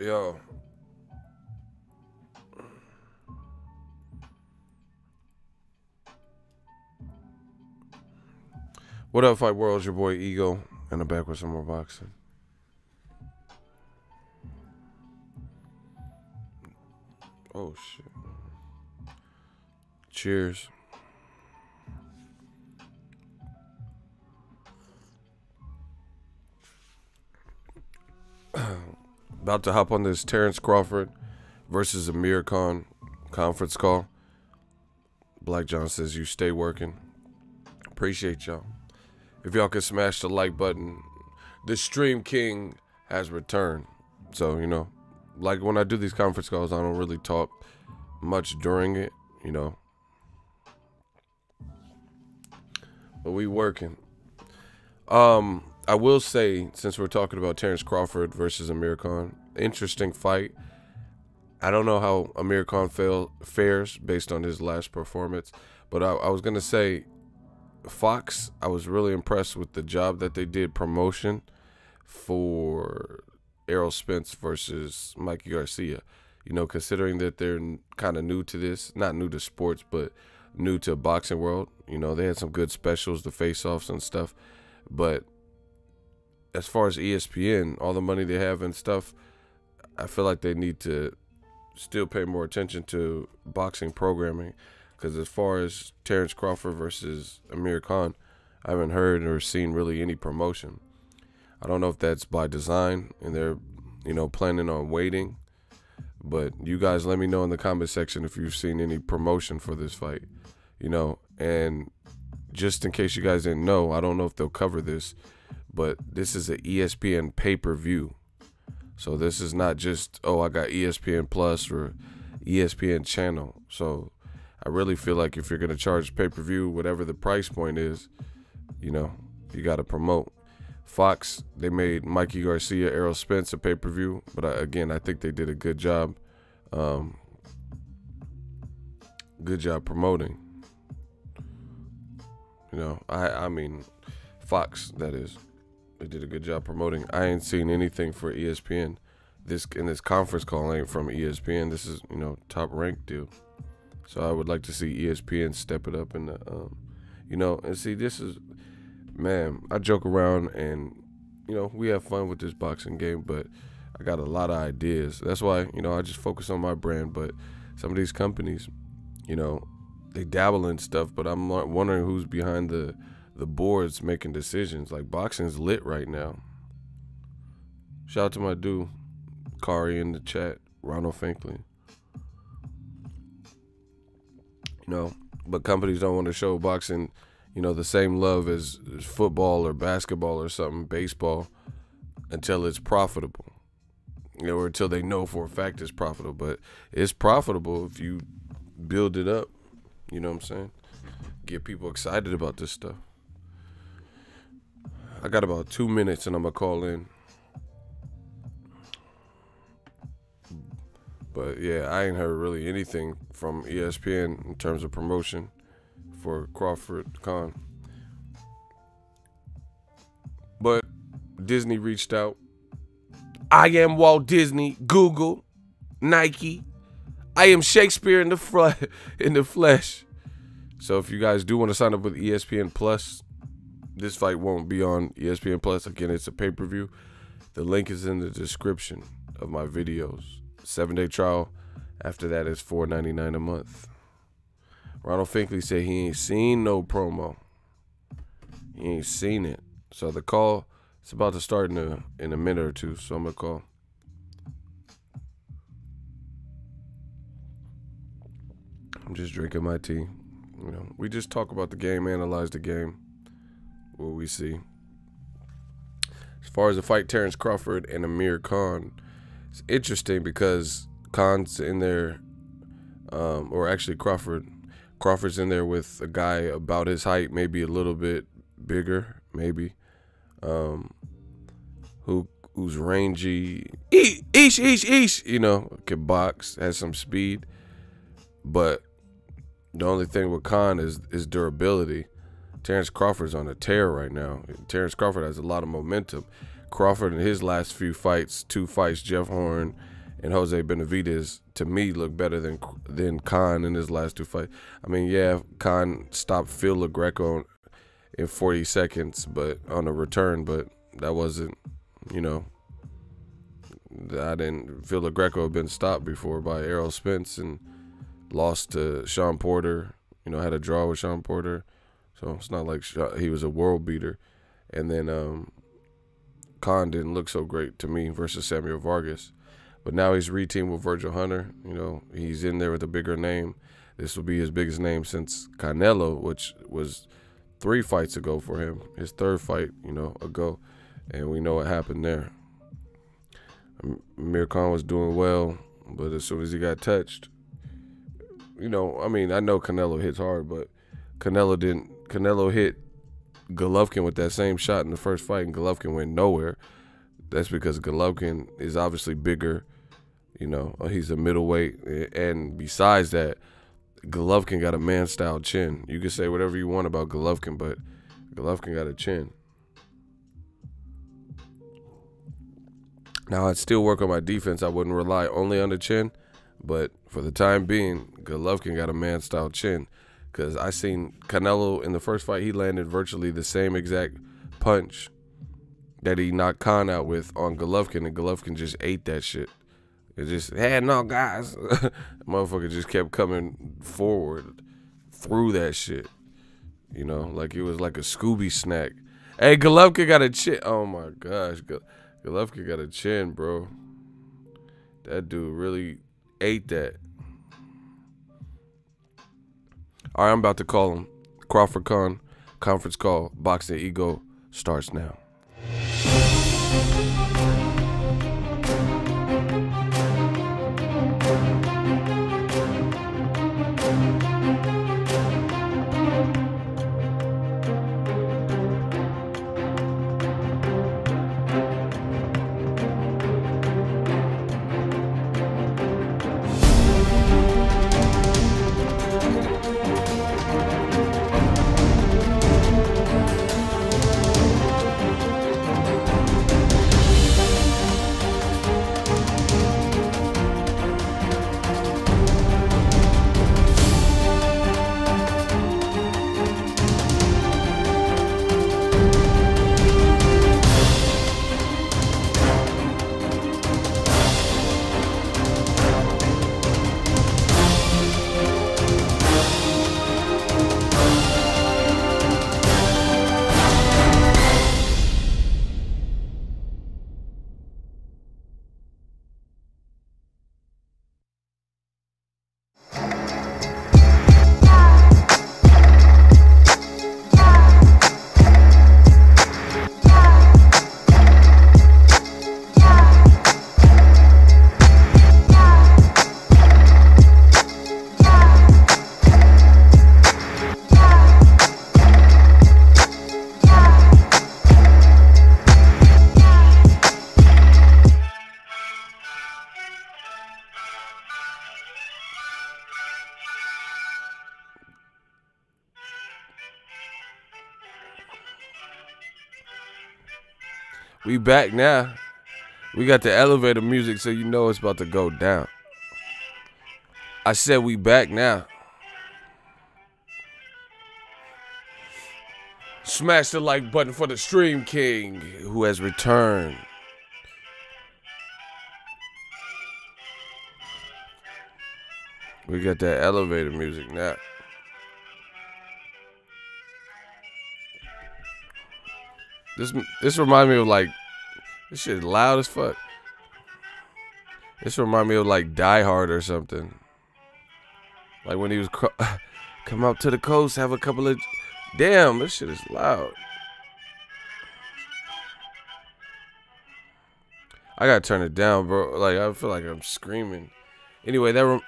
Yo. What up, Fight World? It's your boy Ego, and I'm back with some more boxing. Oh, shit. Cheers. About to hop on this Terence Crawford versus Amir Khan conference call. Black John says you stay working. Appreciate y'all. If y'all could smash the like button, the Stream King has returned. So, you know, like when I do these conference calls, I don't really talk much during it, you know. But we working. I will say, since we're talking about Terence Crawford versus Amir Khan, interesting fight. I don't know how Amir Khan fares based on his last performance, but I was going to say, Fox, I was really impressed with the job that they did promotion for Errol Spence versus Mikey Garcia. You know, considering that they're kind of new to this, not new to sports, but new to boxing world. You know, they had some good specials, the face-offs and stuff. But as far as ESPN, all the money they have and stuff, I feel like they need to still pay more attention to boxing programming. Because as far as Terence Crawford versus Amir Khan, I haven't heard or seen really any promotion. I don't know if that's by design and they're, you know, planning on waiting. But you guys let me know in the comment section if you've seen any promotion for this fight. You know, and just in case you guys didn't know, I don't know if they'll cover this, but this is an ESPN pay-per-view. So this is not just, oh, I got ESPN Plus or ESPN channel. So I really feel like if you're going to charge pay-per-view, whatever the price point is, you know, you got to promote. Fox, they made Mikey Garcia, Errol Spence a pay-per-view. But again, I think they did a good job. Good job promoting. You know, I mean, Fox, that is. They did a good job promoting. I ain't seen anything for ESPN. This conference call ain't from ESPN. This is, you know, top ranked deal. So I would like to see ESPN step it up in the, you know, and see, this is, man, I joke around and, you know, we have fun with this boxing game, but I got a lot of ideas. That's why, you know, I just focus on my brand. But some of these companies, you know, they dabble in stuff, but I'm wondering who's behind the boards making decisions. Like, boxing's lit right now. Shout out to my dude, Kari in the chat, Ronald Finkley. You know, but companies don't want to show boxing, you know, the same love as football or basketball or something, baseball, until it's profitable. You know, or until they know for a fact it's profitable. But it's profitable if you build it up. You know what I'm saying? Get people excited about this stuff. I got about 2 minutes and I'm going to call in. But yeah, I ain't heard really anything from ESPN in terms of promotion for Crawford Khan. But Disney reached out. I am Walt Disney, Google, Nike. I am Shakespeare in the flesh. So if you guys do want to sign up with ESPN Plus, this fight won't be on ESPN Plus. Again, it's a pay-per-view. The link is in the description of my videos. 7-day trial. After that, it's $4.99 a month. Ronald Finkley said he ain't seen no promo. He ain't seen it. So the call, it's about to start in a minute or two. So I'm gonna call. I'm just drinking my tea. You know, we just talk about the game, analyze the game, what we see. As far as the fight, Terence Crawford and Amir Khan, it's interesting because Khan's in there, or actually Crawford's in there with a guy about his height, maybe a little bit bigger, maybe, who's rangy, you know, can box, has some speed, but the only thing with Khan is durability. Terence Crawford's on a tear right now. Terence Crawford has a lot of momentum. Crawford in his last few fights, 2 fights, Jeff Horn and Jose Benavidez, to me, look better than Khan in his last 2 fights. I mean, yeah, Khan stopped Phil LaGreco in 40 seconds, but on a return, but that wasn't, you know, Phil LaGreco had been stopped before by Errol Spence and lost to Sean Porter, you know, had a draw with Sean Porter. So it's not like he was a world beater. And then Khan didn't look so great to me versus Samuel Vargas. But now he's reteamed with Virgil Hunter. You know, he's in there with a bigger name. This will be his biggest name since Canelo, which was 3 fights ago for him. His 3rd fight, you know, ago. And we know what happened there. Amir Khan was doing well, but as soon as he got touched, you know, I mean, I know Canelo hits hard, but Canelo hit Golovkin with that same shot in the first fight, and Golovkin went nowhere. That's because Golovkin is obviously bigger. You know, he's a middleweight, and besides that, Golovkin got a man-style chin. You can say whatever you want about Golovkin, but Golovkin got a chin. Now, I'd still work on my defense. I wouldn't rely only on the chin, but for the time being, Golovkin got a man-style chin. Because I seen Canelo in the first fight, he landed virtually the same exact punch that he knocked Khan out with on Golovkin, and Golovkin just ate that shit. It just, hey, no, guys. Motherfucker just kept coming forward through that shit. You know, like it was like a Scooby snack. Hey, Golovkin got a chin. Oh, my gosh. Golovkin got a chin, bro. That dude really ate that. All right, I'm about to call him. Crawford Khan, conference call. Boxingego starts now. We back now. We got the elevator music, so you know it's about to go down. I said we back now. Smash the like button for the Stream King, who has returned. We got that elevator music now. This remind me of like, this shit is loud as fuck. This remind me of like Die Hard or something. Like when he was come out to the coast, have a couple of, damn, this shit is loud. I gotta turn it down, bro. Like I feel like I'm screaming. Anyway, it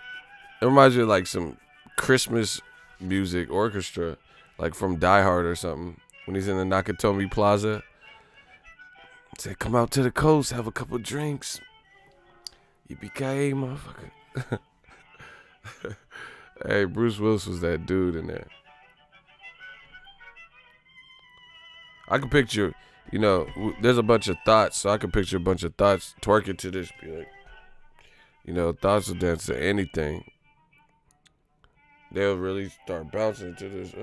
reminds me of like some Christmas music orchestra, like from Die Hard or something. When he's in the Nakatomi Plaza, said, "Come out to the coast, have a couple drinks. Yippee-ki-yay, motherfucker." Hey, Bruce Willis was that dude in there. I can picture You know, there's a bunch of thoughts, so I can picture a bunch of thoughts twerking to this. Be like, you know, thoughts will dance to anything. They'll really start bouncing to this.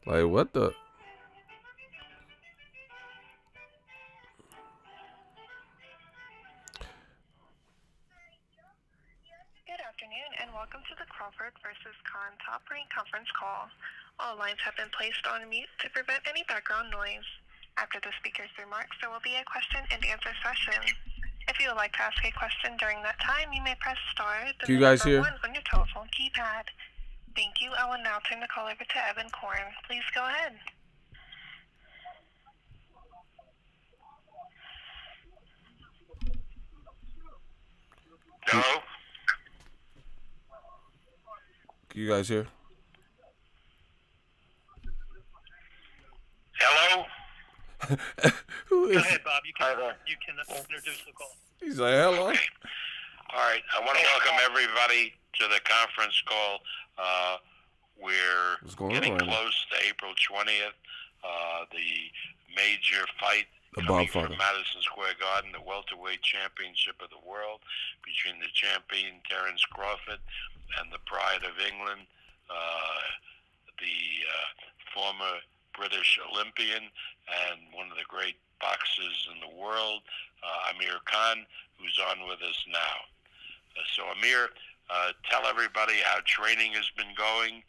Like, what the? Good afternoon, and welcome to the Crawford versus Khan Top Rank conference call. All lines have been placed on mute to prevent any background noise. After the speaker's remarks, there will be a question and answer session. If you would like to ask a question during that time, you may press star, then Can you the guys number hear? 1 on your telephone keypad. Thank you. I will now turn the call over to Evan Korn. Please go ahead. Hello? Can you guys hear? Hello? Who Go is? ahead, Bob. You can introduce the call. He's like, hello. Okay. All right. I want to welcome everybody to the conference call. We're What's going getting on right now? close to April 20th. The major fight The coming Bob from Father. Madison Square Garden, the welterweight championship of the world between the champion Terence Crawford and the pride of England, the former British Olympian and one of the great boxers in the world, Amir Khan, who's on with us now. So Amir, tell everybody how training has been going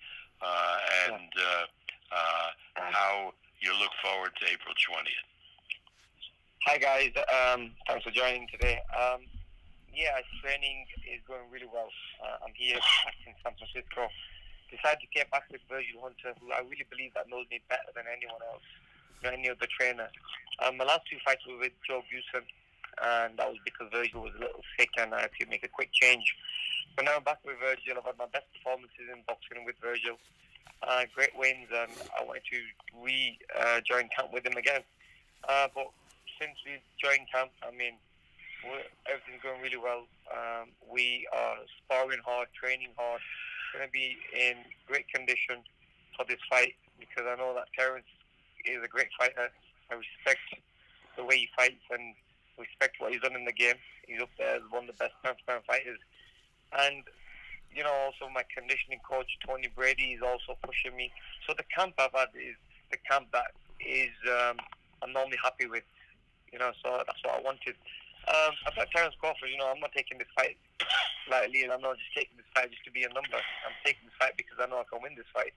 and how you look forward to April 20th. Hi guys, thanks for joining today. Training is going really well. I'm here back in San Francisco. Decided to get back with Virgil Hunter, who I really believe that knows me better than anyone else, any other trainer. My last 2 fights were with Joe Busen, and that was because Virgil was a little sick and I had to make a quick change. But now I'm back with Virgil. I've had my best performances in boxing with Virgil. Great wins, and I wanted to join camp with him again. But since we joined camp, everything's going really well. We are sparring hard, training hard. Going to be in great condition for this fight because I know that Terence is a great fighter. I respect the way he fights and respect what he's done in the game. He's up there as one of the best pound-for-pound fighters. And, also my conditioning coach, Tony Brady, is also pushing me. So the camp I've had is the camp that is I'm normally happy with. So that's what I wanted. About Terence Crawford, I'm not taking this fight lightly, and I'm not just taking this fight just to be a number. I'm taking this fight because I know I can win this fight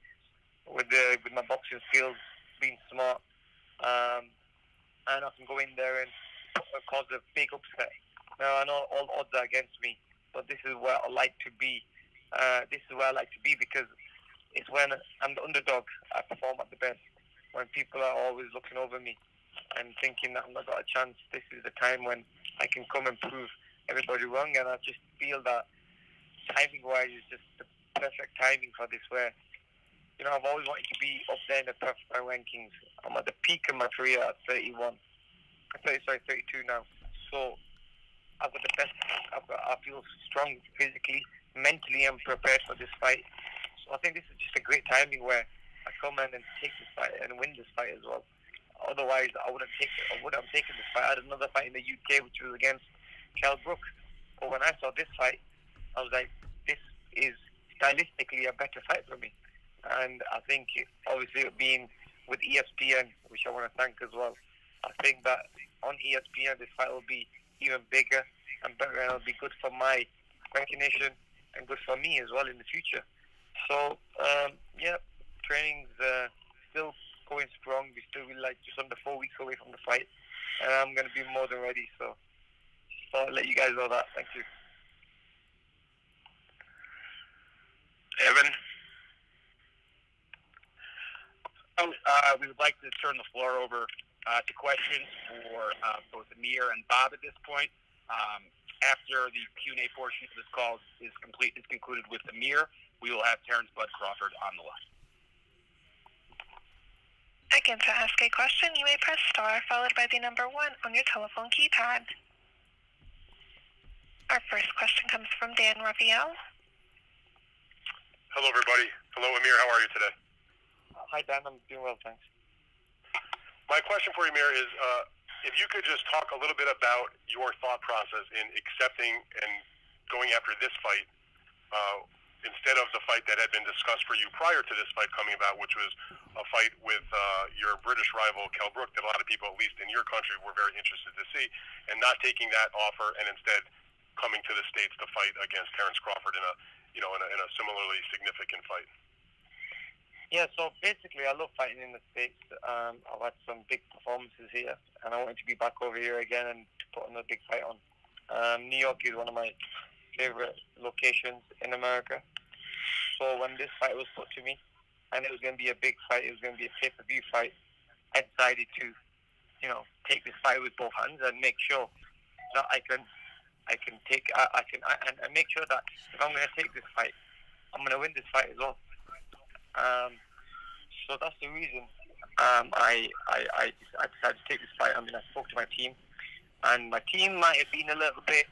with my boxing skills, being smart, and I can go in there and cause a big upset. Now I know all odds are against me, but this is where I like to be. This is where I like to be because it's when I'm the underdog. I perform at the best. When people are always looking over me and thinking that I've not got a chance, this is the time when I can come and prove everybody wrong. And I just feel that timing-wise is just the perfect timing for this, where, I've always wanted to be up there in the perfect rankings. I'm at the peak of my career at 32 now. So I've got the best. I feel strong physically, mentally. I'm prepared for this fight. So I think this is just a great timing where I come in and take this fight and win this fight as well. Otherwise, I wouldn't have taken this fight. I had another fight in the UK, which was against Kell Brook. But when I saw this fight, I was like, this is stylistically a better fight for me. And I think, obviously, it being with ESPN, which I want to thank as well, I think that on ESPN, this fight will be even bigger and better, and it'll be good for my recognition and good for me as well in the future. So, training's still going strong. We're still just under 4 weeks away from the fight, and I'm going to be more than ready. So I'll let you guys know that. Thank you. Evan? We would like to turn the floor over to questions for both Amir and Bob at this point. After the Q&A portion of this call is concluded with Amir, we will have Terence Bud Crawford on the line. Again, to ask a question, you may press star followed by the number 1 on your telephone keypad. Our first question comes from Dan Raphael. Hello, everybody. Hello, Amir. How are you today? Hi, Dan. I'm doing well, thanks. My question for you, Amir, is if you could just talk a little bit about your thought process in accepting and going after this fight instead of the fight that had been discussed for you prior to this fight coming about, which was a fight with your British rival, Kell Brook, that a lot of people, at least in your country, were very interested to see, and not taking that offer and instead coming to the States to fight against Terence Crawford in a similarly significant fight. Yeah, so basically I love fighting in the States. I've had some big performances here, and I wanted to be back over here again and to put another big fight on. New York is one of my favorite locations in America. So when this fight was put to me, and it was going to be a big fight, it was going to be a pay-per-view fight, I decided to, take this fight with both hands and make sure that I can make sure that if I'm going to take this fight, I'm going to win this fight as well. So that's the reason I decided to take this fight. I mean, I spoke to my team, and my team might have been a little bit.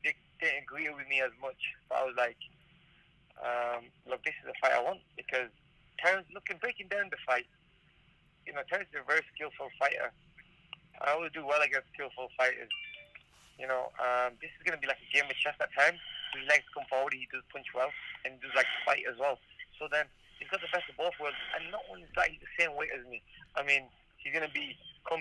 They didn't agree with me as much, but I was like, look, this is the fight I want, because Terence, breaking down the fight, Terence is a very skillful fighter. I always do well against skillful fighters. This is going to be like a game of chess at times. His legs come forward, he does punch well, and he does like to fight as well. So then, he's got the best of both worlds, and not only that, he's the same weight as me. I mean, he's going to be, I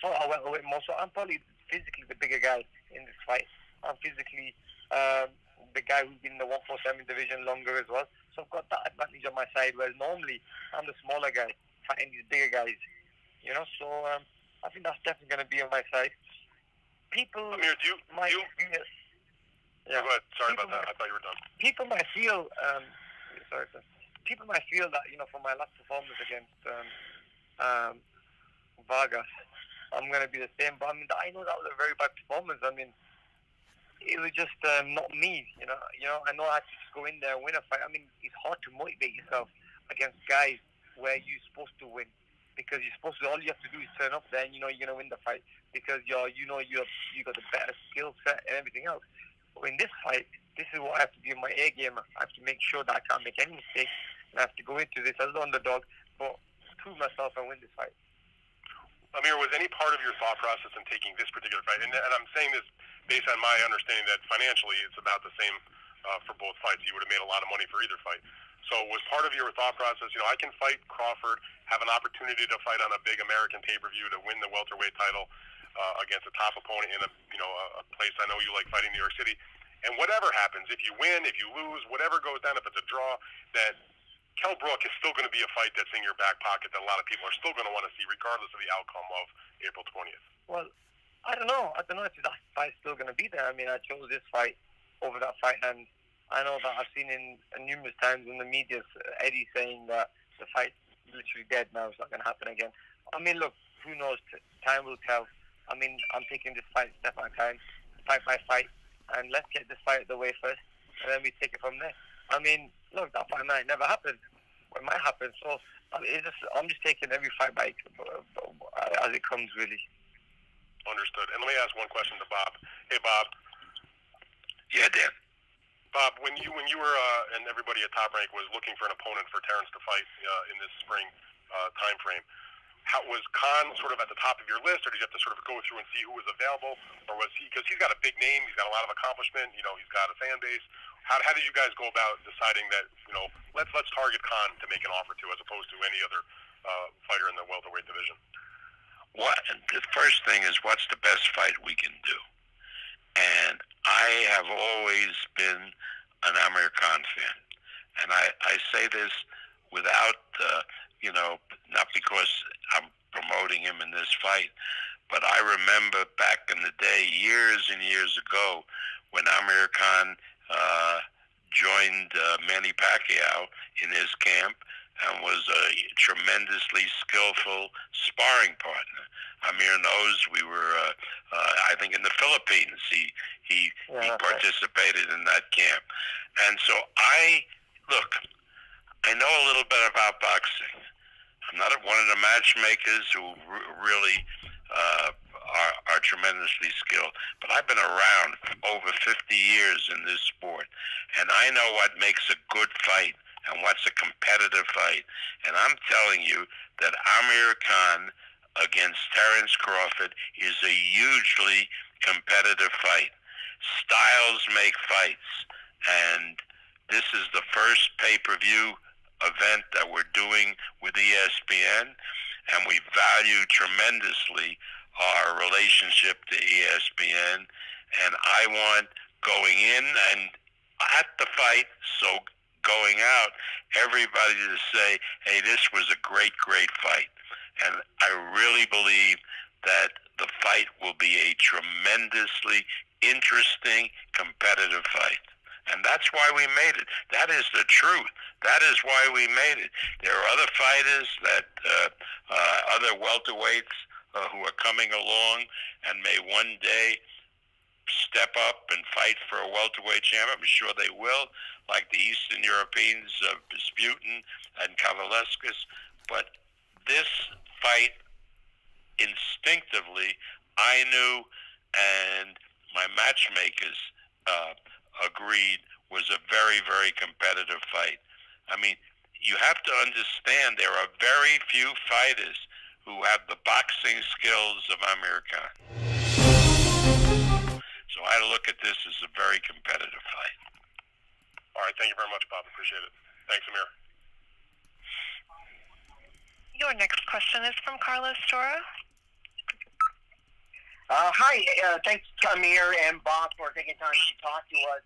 thought I went away more, so I'm probably physically the bigger guy in this fight. I'm physically the guy who's been in the 147 division longer as well. So I've got that advantage on my side, whereas normally I'm the smaller guy fighting these bigger guys. So I think that's definitely going to be on my side. People Amir, might feel... Yeah. Go ahead. Sorry about that. I thought you were done. People might feel... sorry, sir. People might feel that, from my last performance against Vargas, I'm going to be the same. But, I know that was a very bad performance. It was just not me, I know I had to just go in there and win a fight. It's hard to motivate yourself against guys where you're supposed to win, because all you have to do is turn up there and you're going to win the fight, because you got the better skill set and everything else. But in this fight, this is what I have to do in my A game. I have to make sure that I can't make any mistakes, and I have to go into this as an underdog, but prove myself and win this fight. Amir, was any part of your thought process in taking this particular fight, and I'm saying this based on my understanding that financially it's about the same for both fights. You would have made a lot of money for either fight. So was part of your thought process, I can fight Crawford, have an opportunity to fight on a big American pay-per-view to win the welterweight title against a top opponent in a place I know you like fighting, New York City. And whatever happens, if you win, if you lose, whatever goes down, if it's a draw, that Kell Brook is still going to be a fight that's in your back pocket that a lot of people are still going to want to see, regardless of the outcome of April 20th. Well, I don't know if that fight's still going to be there. I chose this fight over that fight, and I know that I've seen in numerous times in the media Eddie saying that the fight's literally dead now, it's not going to happen again. Look, who knows? Time will tell. I'm taking this fight step at a time, fight by fight, and let's get this fight out of the way first, and then we take it from there. Look, that fight might never happen. It might happen. So I'm just taking every fight by as it comes, really. Understood. And let me ask one question to Bob. Hey, Bob. Yeah, Dan. Bob, when you were and everybody at Top Rank was looking for an opponent for Terence to fight in this spring time frame, was Khan sort of at the top of your list, or did you have to sort of go through and see who was available, or was he, because he's got a big name, he's got a lot of accomplishment, he's got a fan base. How did you guys go about deciding that let's target Khan to make an offer to, as opposed to any other fighter in the welterweight division? The first thing is, what's the best fight we can do? And I have always been an Amir Khan fan, and I say this without not because I'm promoting him in this fight, but I remember back in the day, years and years ago, when Amir Khan joined Manny Pacquiao in his camp and was a tremendously skillful sparring partner. Amir knows we were, I think, in the Philippines. He participated in that camp. And so I know a little bit about boxing. I'm not one of the matchmakers who really are tremendously skilled, but I've been around over 50 years in this sport, and I know what makes a good fight and what's a competitive fight. And I'm telling you that Amir Khan against Terence Crawford is a hugely competitive fight. Styles make fights, and this is the first pay-per-view event that we're doing with ESPN, and we value tremendously our relationship to ESPN, and I want going in and at the fight, so going out, everybody to say, hey, this was a great, great fight. And I really believe that the fight will be a tremendously interesting, competitive fight. And that's why we made it. That is the truth. That is why we made it. There are other fighters that, other welterweights who are coming along and may one day step up and fight for a welterweight champion. I'm sure they will, like the Eastern Europeans, Sputin and Kavaliauskas. But this fight, instinctively, I knew, and my matchmakers agreed, was a very, very competitive fight. I mean, you have to understand there are very few fighters who have the boxing skills of Amir Khan. So I look at this as a very competitive fight. All right, thank you very much, Bob. Appreciate it. Thanks, Amir. Your next question is from Carlos Toro. Hi, thanks Amir and Bob for taking time to talk to us.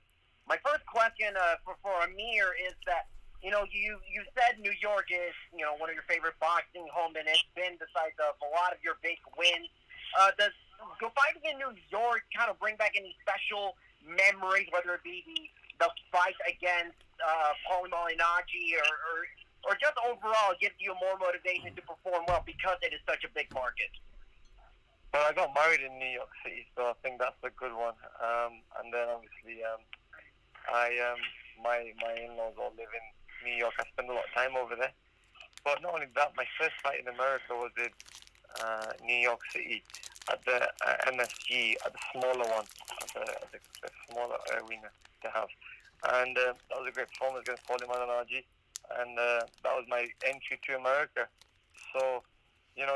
My first question for Amir is that, you said New York is, one of your favorite boxing homes, and it's been the site of a lot of your big wins. Does fighting in New York kind of bring back any special memories, whether it be the fight against Paulie Malignaggi or just overall gives you more motivation to perform well because it is such a big market? Well, I got married in New York City, so I think that's a good one. And then obviously, my in-laws all live in New York. I spend a lot of time over there. But not only that, my first fight in America was in New York City at the MSG, at the smaller one, at the smaller arena to have. And that was a great performance against Paulie Malignaggi. And that was my entry to America. So,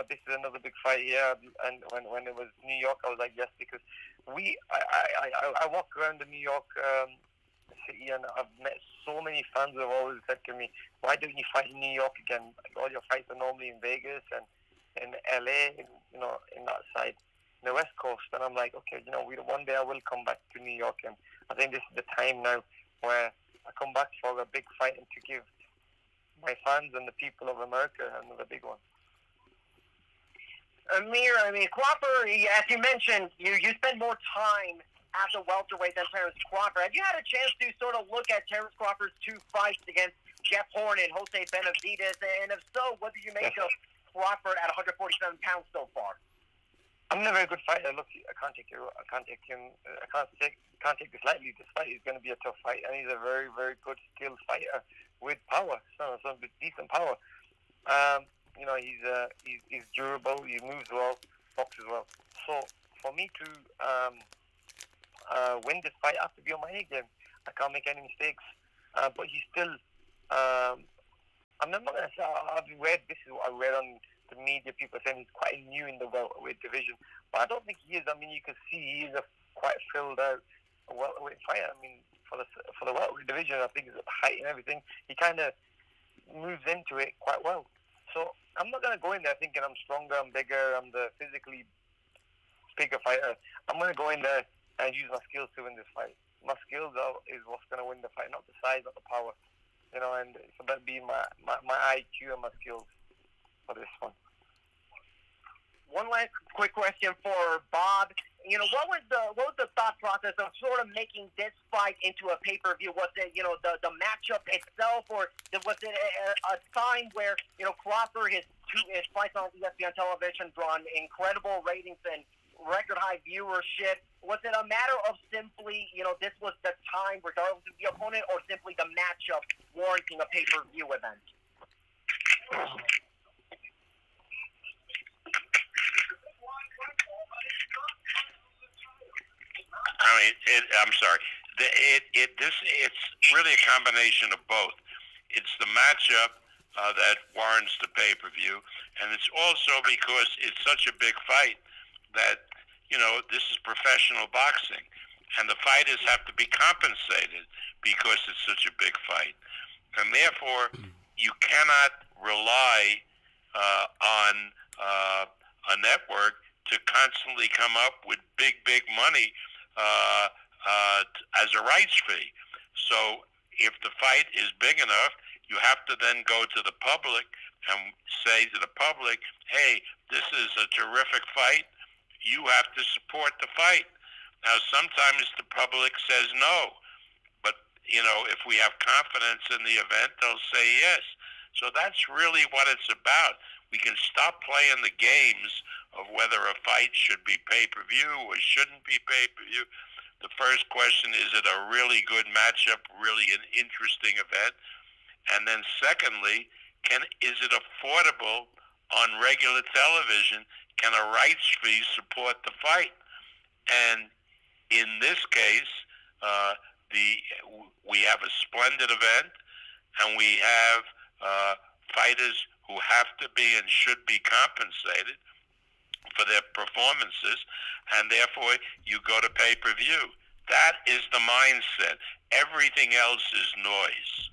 this is another big fight here. And when it was New York, I was like, yes, because I walk around the New York city, and I've met so many fans who have always said to me, why don't you fight in New York again? Like, all your fights are normally in Vegas and in LA, in that side, in the West Coast. And I'm like, okay, one day I will come back to New York, and I think this is the time now where I come back for a big fight and to give my fans and the people of America another big one. Amir, Crawford, as you mentioned, you spend more time as a welterweight than Terence Crawford. Have you had a chance to sort of look at Terence Crawford's two fights against Jeff Horn and Jose Benavidez? And if so, what do you make of Crawford at 147 pounds so far? I'm not a very good fighter. Look, I can't take this lightly. This fight is going to be a tough fight, and he's a very, very good, skilled fighter with power, some decent power. He's durable. He moves well, boxes well. So for me to win this fight, I have to be on my A game. I can't make any mistakes. But he's still. I'm not going to say I've read. This is what I read on the media. People saying he's quite new in the welterweight division, but I don't think he is. You can see he is a quite filled out welterweight fighter. For the welterweight division, I think his height and everything, he kind of moves into it quite well. So I'm not going to go in there thinking I'm stronger, I'm bigger, I'm the physically bigger fighter. I'm going to go in there and use my skills to win this fight. My skills is what's going to win the fight, not the size, not the power. And it's about being my IQ and my skills for this one. One last quick question for Bob. What was the thought process of sort of making this fight into a pay-per-view? Was it, the matchup itself, or was it a sign where, Crawford, his fights on ESPN television drawn incredible ratings and record high viewership? Was it a matter of simply, this was the time regardless of the opponent, or simply the matchup warranting a pay-per-view event? I'm sorry. It's really a combination of both. it's the matchup that warrants the pay-per-view, and it's also because it's such a big fight that, you know, this is professional boxing, and the fighters have to be compensated because it's such a big fight. And therefore, you cannot rely on a network to constantly come up with big money as a rights fee. So if the fight is big enough, you have to then go to the public and say to the public, hey, this is a terrific fight. You have to support the fight. Now, sometimes the public says no. But, you know, if we have confidence in the event, they'll say yes. So that's really what it's about. We can stop playing the games of whether a fight should be pay-per-view or shouldn't be pay-per-view. The first question, is it a really good matchup, really an interesting event? And then secondly, is it affordable on regular television? Can a rights fee support the fight? And in this case, we have a splendid event, and we have fighters who have to be and should be compensated for their performances, and therefore you go to pay-per-view. That is the mindset. Everything else is noise.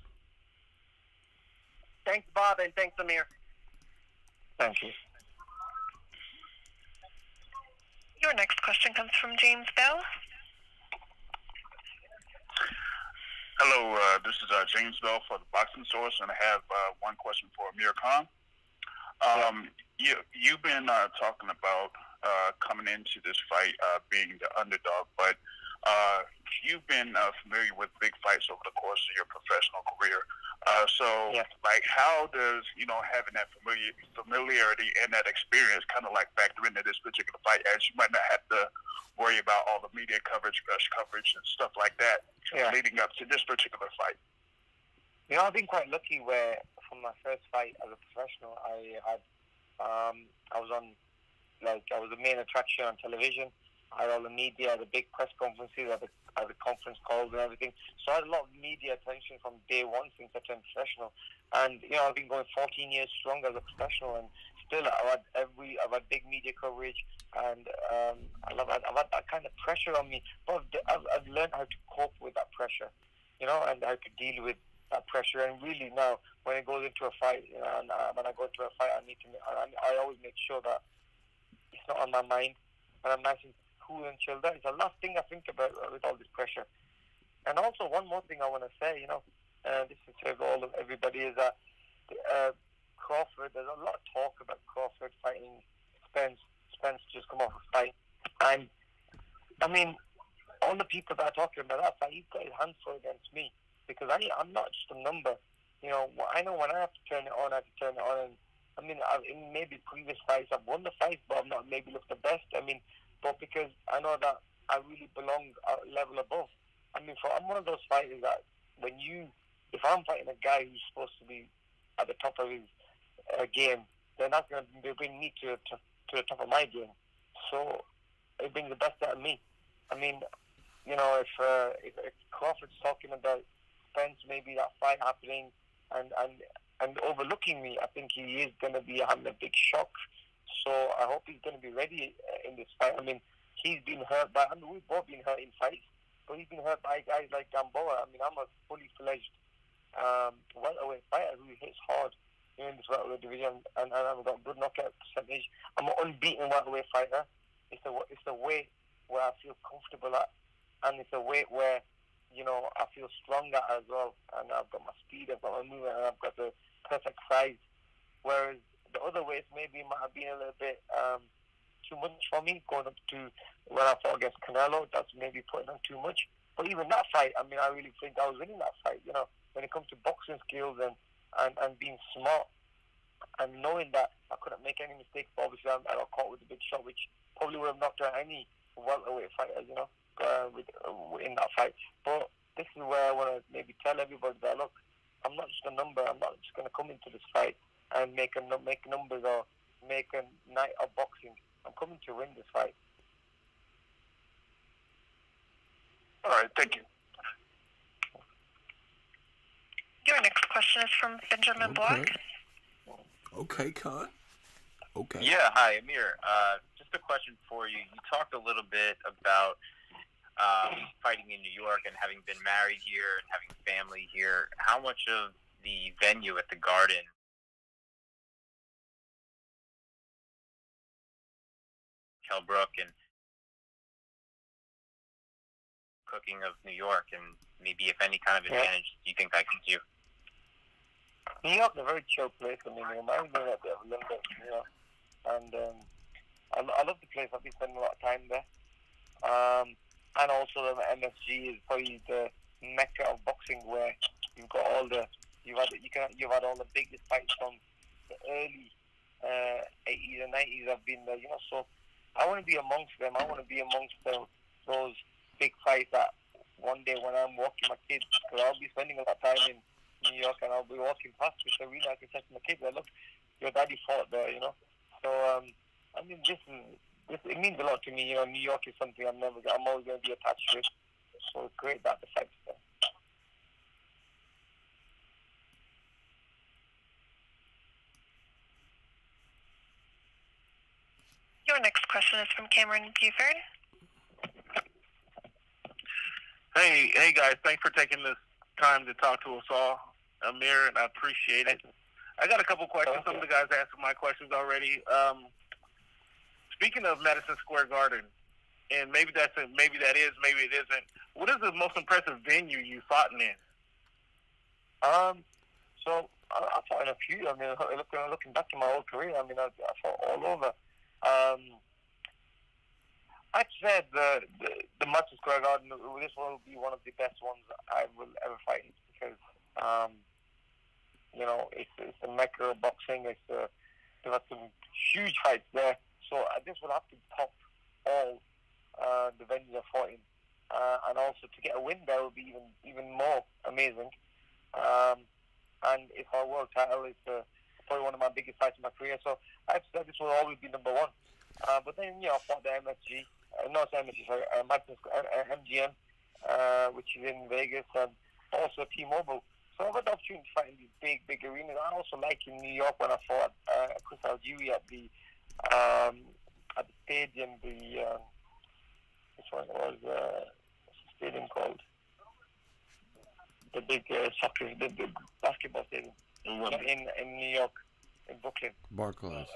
Thanks, Bob, and thanks, Amir. Thank you. Your next question comes from James Bell. Hello, this is James Bell for the Boxing Source, and I have one question for Amir Khan. You've been talking about coming into this fight being the underdog, but you've been familiar with big fights over the course of your professional career. Like, how does, you know, having that familiarity and that experience kind of like factor into this particular fight, as you might not have to worry about all the media coverage, press coverage, and stuff like that leading up to this particular fight? You know, I've been quite lucky where from my first fight as a professional, I was on, like, I was the main attraction on television. I had all the media, the big press conferences, the conference calls and everything. So I had a lot of media attention from day one since I turned professional. And, you know, I've been going 14 years strong as a professional, and still I've had big media coverage, and I've had that kind of pressure on me. But I've learned how to cope with that pressure, you know, and how to deal with that pressure. And really now, when it goes into a fight, you know, and when I go into a fight, I always make sure that it's not on my mind, and I'm nice and cool and chilled out. It's the last thing I think about with all this pressure. And also, one more thing I want to say, you know, this is to everybody, is that Crawford, there's a lot of talk about Crawford fighting Spence. Spence just come off a fight. And, I mean, all the people that are talking about that fight, he's got his hands full against me, because I'm not just a number. You know, I know when I have to turn it on, I have to turn it on. And, I mean, in maybe previous fights, I've won the fight, but I've not maybe looked the best. I mean, but because I know that I really belong a level above. I mean, I'm one of those fighters that if I'm fighting a guy who's supposed to be at the top of his game, then that's going to bring me to the top of my game. So it brings the best out of me. I mean, you know, if Crawford's talking about Spence, maybe that fight happening and overlooking me, I think he is going to be having a big shock. So I hope he's going to be ready in this fight. I mean, he's been hurt by, we've both been hurt in fights, but he's been hurt by guys like Gamboa. I mean, I'm a fully fledged welterweight fighter who hits hard in this welterweight division, and I've got good knockout percentage. I'm an unbeaten welterweight fighter. It's a weight where I feel comfortable at, and it's a weight where, you know, I feel strong at as well. And I've got my speed, I've got my movement, and I've got the perfect size. Whereas the other weights maybe might have been a little bit too much for me, going up to when I fought against Canelo. That's maybe putting on too much. But even that fight, I mean, I really think I was winning that fight. You know, when it comes to boxing skills and being smart and knowing that I couldn't make any mistakes. But obviously, I got caught with a big shot, which probably would have knocked out any welterweight fighters, you know, in that fight. But this is where I want to maybe tell everybody that, look, I'm not just a number. I'm not just going to come into this fight and make numbers or make a night of boxing. I'm coming to win this fight. All right, thank you. Your next question question is from Benjamin Block. Okay, Khan. Okay. Yeah, hi, Amir. Just a question for you. You talked a little bit about fighting in New York and having been married here and having family here. How much of the venue at the Garden, Kelbrook, and cooking of New York, and maybe if any kind of advantage do you think that gives you? New York is a very chill place. I mean, it reminds me a bit of London, you know. And I love the place. I've been spending a lot of time there. And also the MSG is probably the mecca of boxing, where you've got all the you've had all the biggest fights from the early 80s and 90s. I've been there, you know. So I want to be amongst them. I want to be amongst those big fights that one day when I'm walking my kids, because I'll be spending a lot of time in New York, and I'll be walking past this arena. I can say to my kids, "Look, your daddy fought there," you know. So I mean, this it means a lot to me. You know, New York is something I'm always going to be attached with. So it's great that the fight's there. Your next question is from Cameron Buford. Hey guys, thanks for taking this time to talk to us all, Amir, and I appreciate it. I got a couple questions. Some of the guys answered my questions already. Speaking of Madison Square Garden, and maybe that is, maybe it isn't. What is the most impressive venue you fought in? So I fought in a few. I mean, looking back to my whole career, I mean, I fought all over. I'd said the Madison Square Garden, this will be one of the best ones I will ever fight in, because you know, it's the mecca of boxing. There are some huge fights there, so this will have to top all the venues I fought in, and also to get a win there will be even more amazing. And if our world title is probably one of my biggest fights in my career, so I've said this will always be number one. But then, you know, I fought the MSG, MGM, which is in Vegas, and also T-Mobile. So I've had the opportunity to fight in these big arenas. I also like in New York when I fought Chris Algieri at the stadium, which one was the stadium called? The big soccer, the big basketball stadium in New York, in Brooklyn. Barclays.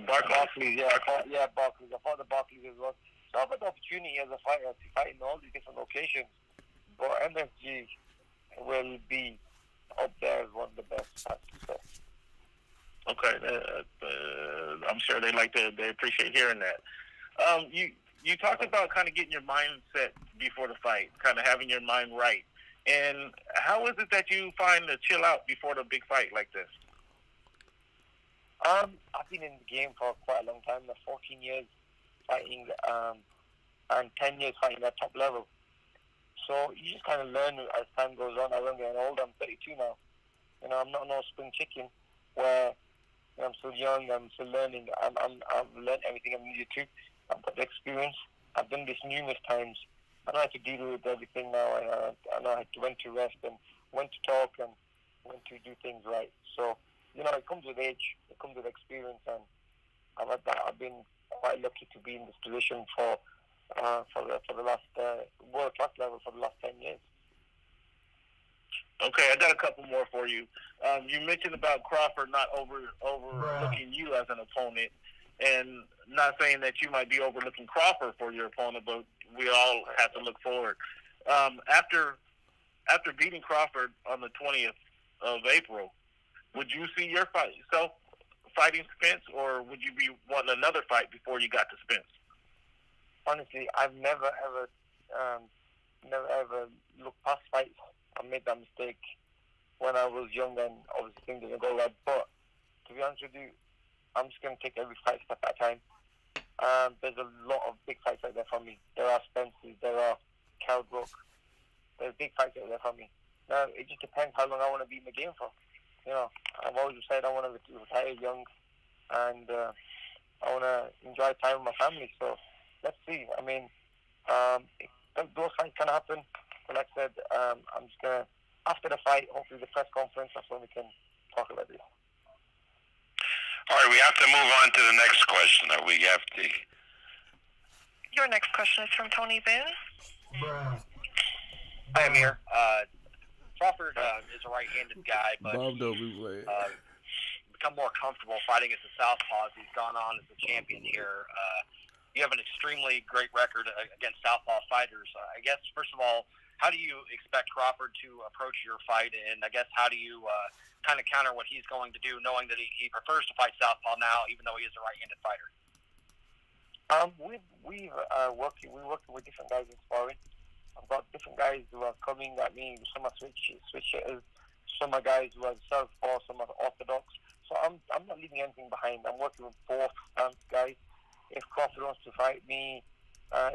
Barclays, yeah, Barclays. I fought the Barclays as well. So I've had the opportunity as a fighter to fight in all these different locations. But MSG will be up there as one of the best fights. Okay, I'm sure they appreciate hearing that. You talked about kind of getting your mindset before the fight, kind of having your mind right. And how is it that you find to chill out before the big fight like this? I've been in the game for quite a long time, 14 years fighting, and 10 years fighting at top level. So you just kind of learn as time goes on. I'm getting older. I'm 32 now. You know, I'm not no spring chicken where, you know, I'm still young. I'm still learning. I've learned everything I needed to. I've got the experience. I've done this numerous times. I know how to deal with everything now. I know when to rest and when to talk and when to do things right. So, you know, it comes with age. It comes with experience, and I've had that. I've been quite lucky to be in this position for the last world class level for the last 10 years. Okay, I got a couple more for you. You mentioned about Crawford not overlooking you as an opponent, and not saying that you might be overlooking Crawford for your opponent, but we all have to look forward. After beating Crawford on the 20th of April, would you see yourself fighting Spence, or would you be wanting another fight before you got to Spence? Honestly, I've never ever looked past fights. I made that mistake when I was young, and obviously things didn't go right. But to be honest with you, I'm just going to take every fight step at a time. There's a lot of big fights out there for me. There are Spences, there are Kelbrook. There's big fights out there for me. Now, it just depends how long I want to be in the game for. You know, I've always said I want to retire young, and I want to enjoy time with my family. So let's see. I mean, those fights can happen. But like I said, I'm just going to after the fight, hopefully the press conference, that's when we can talk about this. All right, we have to move on to the next question. We have to. Your next question is from Tony Boone. Hi, Amir. Crawford is a right-handed guy, but Bob don't be playing. become more comfortable fighting as a southpaw as he's gone on as a champion here. You have an extremely great record against southpaw fighters. I guess, first of all, how do you expect Crawford to approach your fight? And I guess, how do you kind of counter what he's going to do, knowing that he prefers to fight southpaw now, even though he is a right-handed fighter? We're working with different guys in sparring. I've got different guys who are coming at me. Some are switch hitters, some are guys who are southpaw, some are orthodox. So I'm not leaving anything behind. I'm working with both stance guys. If Crawford wants to fight me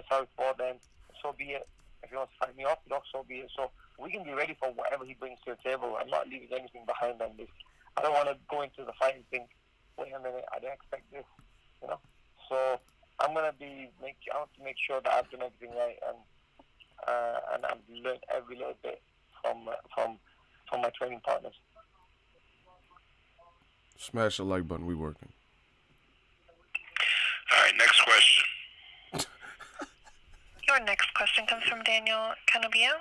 southpaw, then so be it. If he wants to fight me orthodox, so be it. So we can be ready for whatever he brings to the table. I'm not leaving anything behind on this. I don't want to go into the fight and think, wait a minute, I didn't expect this, you know. So I'm gonna I want to make sure that I've done everything right, and I've learned every little bit from my training partners. Smash the like button. We working. All right, next question. Your next question comes from Daniel Canabio.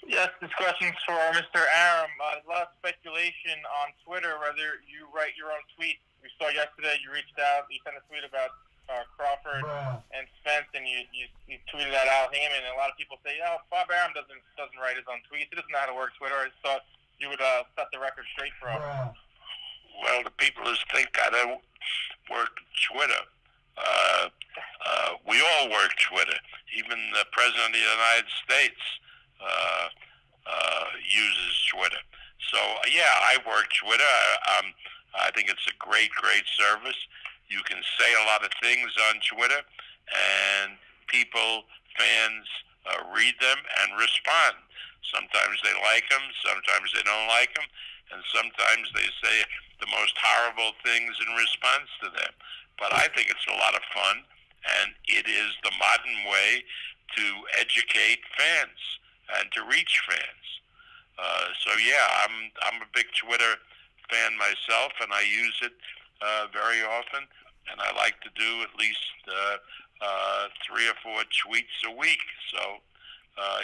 Yes, this question's for Mr. Aram. A lot of speculation on Twitter whether you write your own tweets. We saw yesterday you reached out, you sent a tweet about Crawford and Spence, and you tweeted at Al Heyman, and a lot of people say, Bob Aram doesn't write his own tweets. He doesn't know how to work Twitter. I just thought you would set the record straight for us. Well, the people who think I don't work Twitter, we all work Twitter. Even the President of the United States uses Twitter. So, yeah, I work Twitter. I think it's a great service. You can say a lot of things on Twitter, and fans read them and respond. Sometimes they like them, sometimes they don't like them, and sometimes they say the most horrible things in response to them. But I think it's a lot of fun, and it is the modern way to educate fans and to reach fans. So yeah, I'm a big Twitter fan myself, and I use it very often, and I like to do at least 3 or 4 tweets a week. So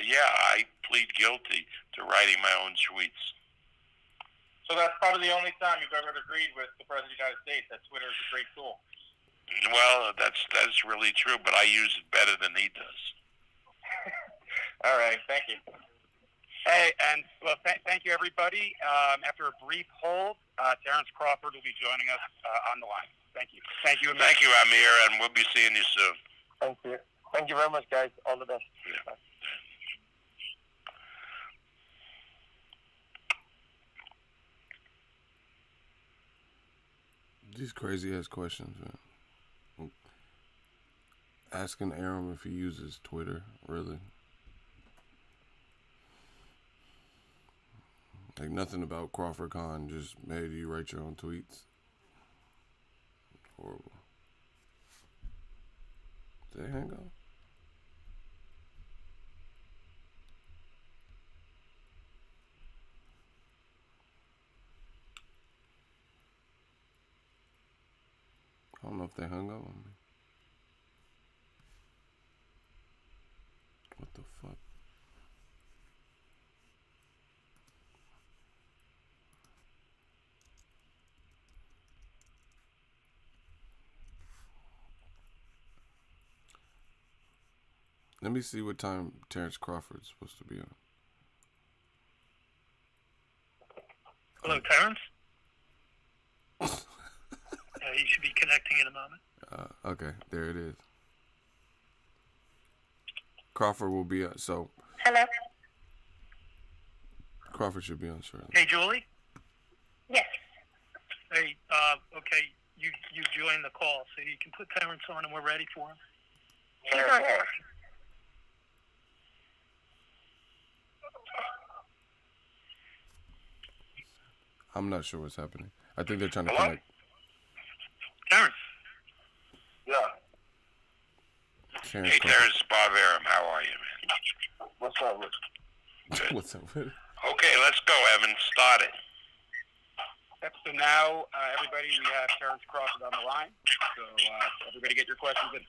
yeah, I plead guilty to writing my own tweets. So that's probably the only time you've ever agreed with the President of the United States that Twitter is a great tool. Well, that's really true, but I use it better than he does. All right, thank you. Hey, and well, thank you, everybody. After a brief hold, Terence Crawford will be joining us on the line. Thank you. Thank you, Amir. Thank you, Amir, and we'll be seeing you soon. Thank you. Thank you very much, guys. All the best. Yeah. Bye. These crazy ass questions, man. Asking Aram if he uses Twitter, really. Like nothing about Crawford Khan, just hey, do you write your own tweets? Horrible. Did they hang up? I don't know if they hung up on me. What the fuck? Let me see what time Terence Crawford's supposed to be on. Hello, Terence? You should be connecting in a moment. Okay, there it is. Crawford will be on, so Hello? Crawford should be on shortly. Hey, Julie? Yes. Hey, okay, you joined the call, so you can put Terence on and we're ready for him. He's on. I'm not sure what's happening. I think they're trying to Hello? connect. Terence? Yeah. Terence Hey, Crawford. Terence, Bob Aram, how are you, man? What's up, Rich? Good. What's up with it? Okay, let's go, Evan. Start it. Yep, so now, everybody, we have Terence Crawford on the line. So everybody get your questions in.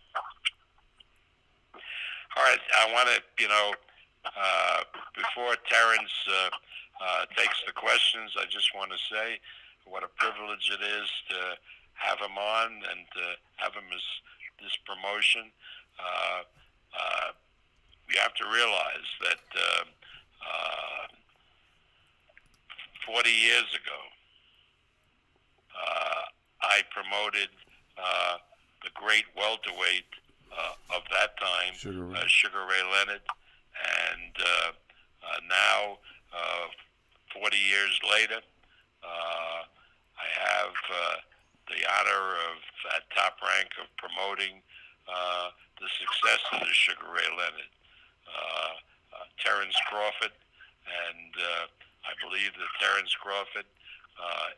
All right, I want to, before Terence takes the questions, I just want to say what a privilege it is to have him on and to have him as this promotion. We have to realize that 40 years ago, I promoted the great welterweight of that time, Sugar Ray Leonard, and now, 40 years later, I have the honor of at top rank of promoting the success of the Sugar Ray Leonard, Terence Crawford, and I believe that Terence Crawford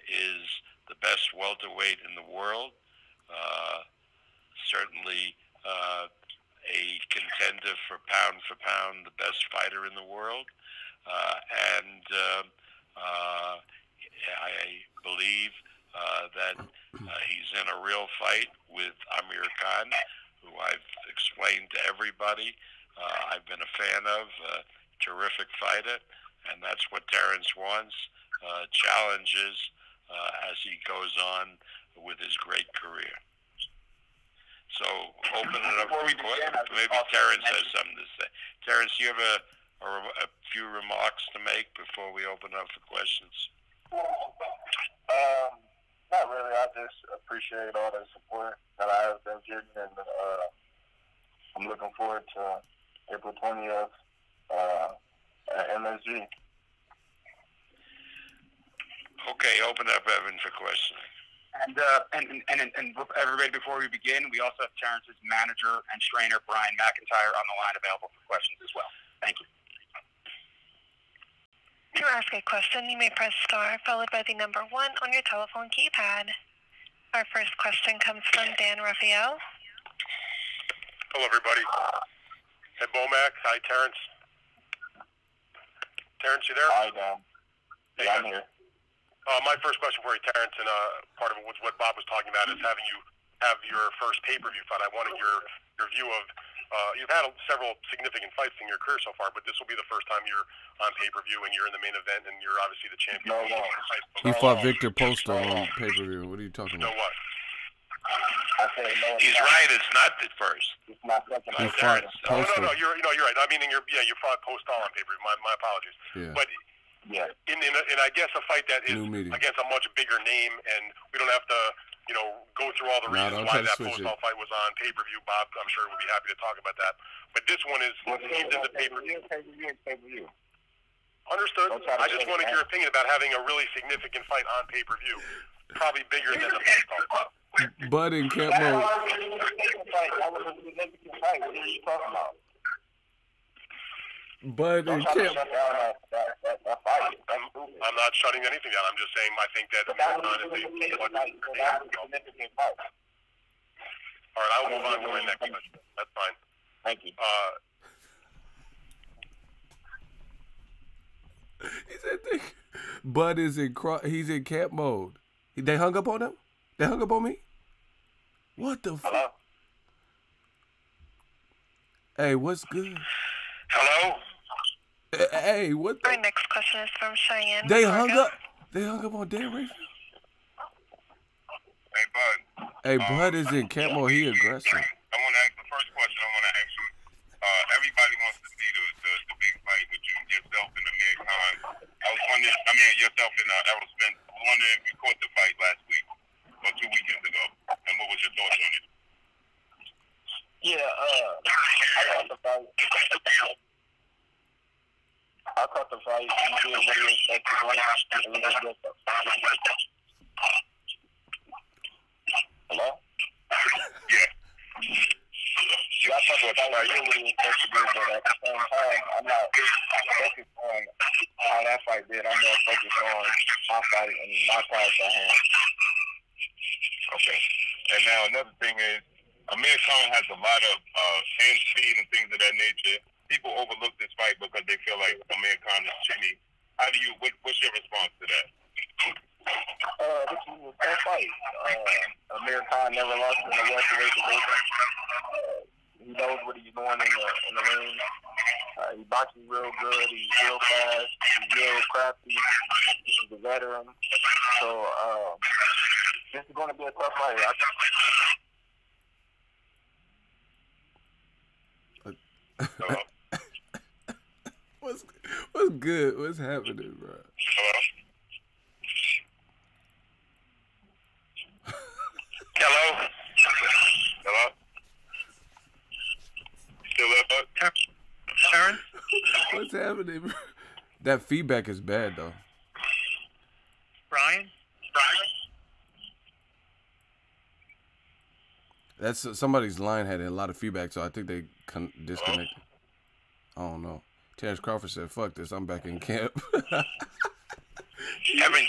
is the best welterweight in the world, certainly a contender for pound, the best fighter in the world, and I believe that he's in a real fight with Amir Khan, who I've explained to everybody I've been a fan of, a terrific fighter, and that's what Terence wants, challenges as he goes on with his great career. So open it up for maybe Terence has something to say. Terence, you have a few remarks to make before we open up for questions? Not really. I just appreciate all the support that I have been getting, and I'm looking forward to April 20th at MSG. Okay, open up, Evan, for questioning. And everybody, before we begin, we also have Terence's manager and trainer, Brian McIntyre, on the line available for questions as well. Thank you. To ask a question, you may press star followed by the number 1 on your telephone keypad. Our first question comes from Dan Raphael. Hello, everybody. Hey, Bomac. Hi, Terence. Terence, you there? Hi, Dan. Hey, I'm here. My first question for you, Terence, and part of it was what Bob was talking about, is having you have your first pay-per-view fight. I wanted your view of, you've had several significant fights in your career so far, but this will be the first time you're on pay-per-view and you're in the main event and you're obviously the champion. He fought Victor Poster on pay-per-view. What are you talking about? So what? He's right. It's not the first. It's not second. He fought Poster. No, you're right. I mean, you fought Postal on pay-per-view. My apologies. Yeah. But yeah, in I guess a fight that is against a much bigger name, and we don't have to, go through all the reasons why that Postal fight was on pay-per-view. Bob, I'm sure will be happy to talk about that. But this one is the pay-per-view. Pay-per-view. Understood. I just wanted your opinion about having a really significant fight on pay-per-view, probably bigger than the Postal fight. Bud in camp mode. That was a significant fight. What are you talking about? Bud in camp. I'm not shutting anything down. I'm just saying I think that all right, I'll move on to my next question. That's fine. Thank you. He said Bud is he's in camp mode. They hung up on him? They hung up on me? What the fuck? Hello? Hey, what's good? Hello? Hey, what the? Our next question is from Cheyenne. They hung up on Dan Rayfield? Hey, Bud. Hey, Bud is in camp mode. He aggressive. I want to ask the first question. I want to ask you. Everybody wants to see the big fight with yourself and Amir Khan. I was wondering, yourself and Errol Spence. I was wondering if you caught the fight last week or 2 weekends ago, and what was your thoughts on it? Yeah, I caught the fight. You did what you expected. Hello? Yeah. I thought the fight really was supposed to be, but at the same time, I'm not focused on how that fight did. I'm more focused on my fight and my cards at hand. Okay. And now another thing is, Amir Khan has a lot of hand speed and things of that nature. people overlook this fight because they feel like Amir Khan is shitty. What's your response to that? This is a tough fight. Amir Khan never lost in the welterweight division. He knows what he's doing in the ring. He boxes real good. He's real fast. He's real crafty. He's a veteran. So this is going to be a tough fight. What's good? What's happening, bro? Hello? Hello? Still there, bud? Terrence? What's happening, bro? That feedback is bad, though. Brian? That's somebody's line had a lot of feedback, so I think they disconnected. I don't know. Terence Crawford said, "Fuck this, I'm back in camp." Kevin,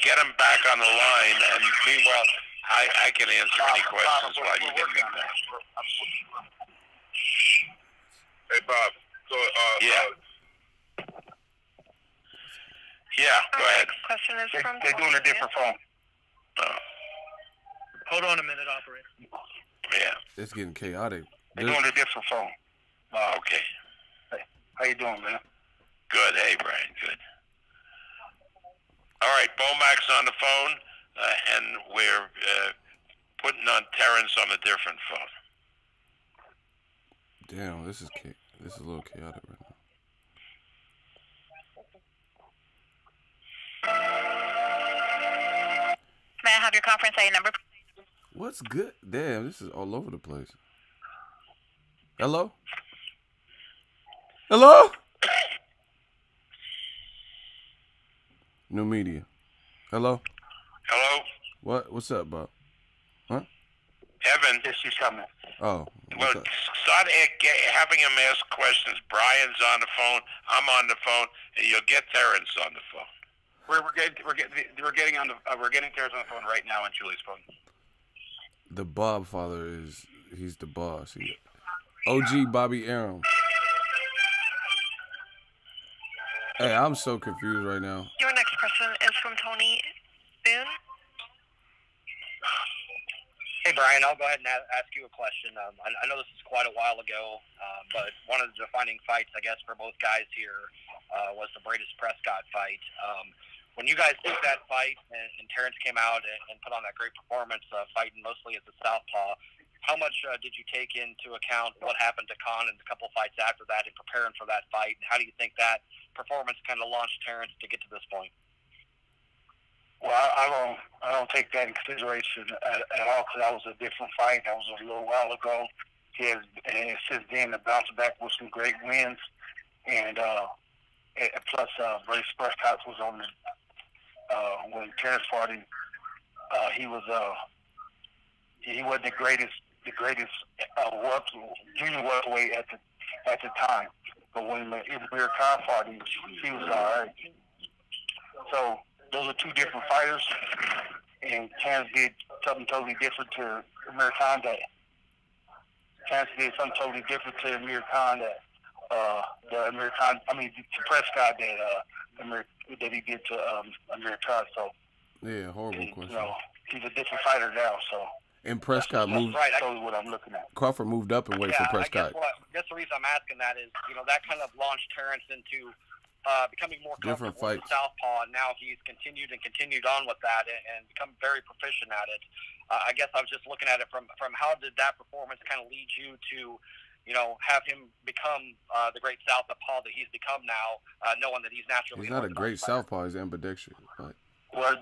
get him back on the line, and meanwhile, I can answer any questions while you get him back. Hey, Bob. So, Yeah, go ahead. Next question is from They're doing a different phone. Hold on a minute, operator. Yeah. It's getting chaotic. They're doing a different phone. Okay. Hey, how you doing, man? Good. Hey, Brian. Good. All right, Bomac's on the phone, and we're putting on Terrence on a different phone. Damn, this is a little chaotic right now. May I have your conference ID number? What's good? Damn, this is all over the place. Hello? Hello? New media. Hello? Hello? What's up, Bob? Huh? Evan. Yes, she's coming. Oh. Well, start having him ask questions. Brian's on the phone. I'm on the phone, and you'll get Terrence on the phone. We're getting Terrence on the phone right now on Julie's phone. The Bob father he's the boss. OG Bobby Aram. Hey, I'm so confused right now. Your next question is from Tony Boone. Hey, Brian, I'll go ahead and ask you a question. I know this is quite a while ago, but one of the defining fights, I guess, for both guys here was the Bradis Prescott fight. When you guys took that fight and Terrence came out and put on that great performance, fighting mostly as a southpaw, how much did you take into account what happened to Khan in a couple fights after that and preparing for that fight? And how do you think that performance kind of launched Terrence to get to this point? Well, I don't take that in consideration at all because that was a different fight. That was a little while ago. And since then, it bounced back with some great wins. And plus, Bradis Prescott was on the when Terrence fought him. He wasn't the greatest junior welterweight at the time. But when Amir Khan fought him, he was all right. So those are two different fighters, and Terrence did something totally different to Amir Khan. To Prescott that he did to Amir Khan. So yeah, horrible question. You know, he's a different fighter now. So and Prescott moved. Right, that's what I'm looking at. Crawford moved up and waited for Prescott. I guess the reason I'm asking that is, that kind of launched Terrence into becoming more comfortable with southpaw, and now he's continued on with that and become very proficient at it. I guess I was just looking at it from how did that performance kind of lead you to, have him become the great southpaw that he's become now, knowing that he's naturally. He's not a great southpaw; he's ambidextrous. But. Well,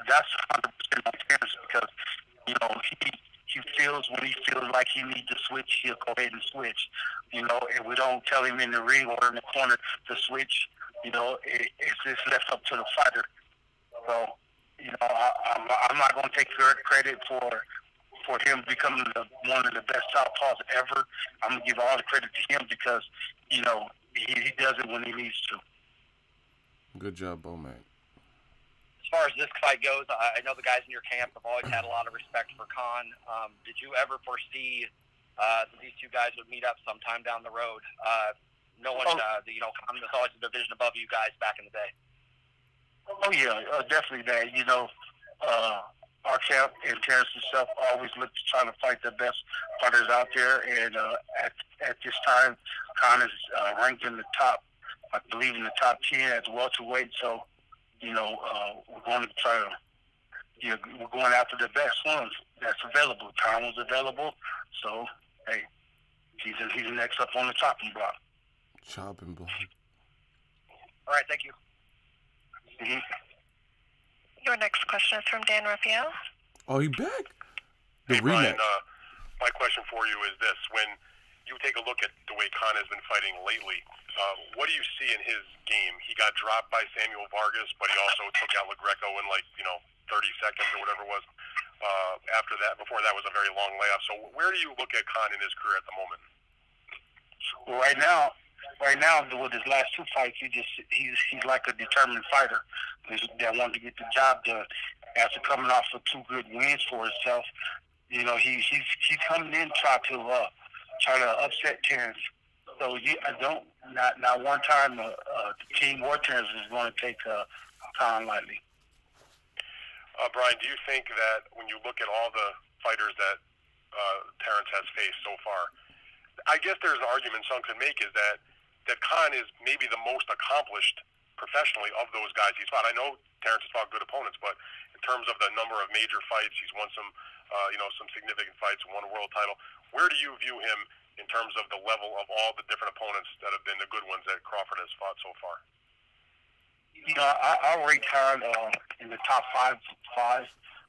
that's 100% on Terrence because he feels when he feels like he needs to switch, he'll go ahead and switch. And we don't tell him in the ring or in the corner to switch. It's just left up to the fighter. So, I'm not going to take credit for him becoming one of the best southpaws ever. I'm going to give all the credit to him because, he does it when he needs to. Good job, Bomac. As far as this fight goes, I know the guys in your camp have always had a lot of respect for Khan. Did you ever foresee that these two guys would meet up sometime down the road? knowing Khan was always a division above you guys back in the day? Oh yeah, definitely that. Our camp and Terence himself always look to try to fight the best fighters out there, and at this time, Khan is ranked in the top, I believe, in the top 10 at the welterweight. So, we're going to try to, we're going after the best ones that's available. Khan was available, so hey, he's next up on the chopping block. Chopping block. All right, thank you. Mm-hmm. Your next question is from Dan Raphael. Oh, he back? The hey, rematch. Brian, my question for you is this. When you take a look at the way Khan has been fighting lately, what do you see in his game? He got dropped by Samuel Vargas, but he also took out LaGreco in 30 seconds or whatever it was. Before that was a very long layoff. So where do you look at Khan in his career at the moment? Well, right now, with his last two fights, he's like a determined fighter that wanted to get the job done. After coming off of two good wins for himself, he's coming in trying to upset Terence. So not one time the team or Terence is going to take Khan lightly. Brian, do you think that when you look at all the fighters that Terence has faced so far, I guess there's an argument some could make is that Khan is maybe the most accomplished professionally of those guys he's fought. I know Terence has fought good opponents, but in terms of the number of major fights, he's won some significant fights, won a world title. Where do you view him in terms of the level of all the different opponents that have been the good ones that Crawford has fought so far? I rate Khan in the top five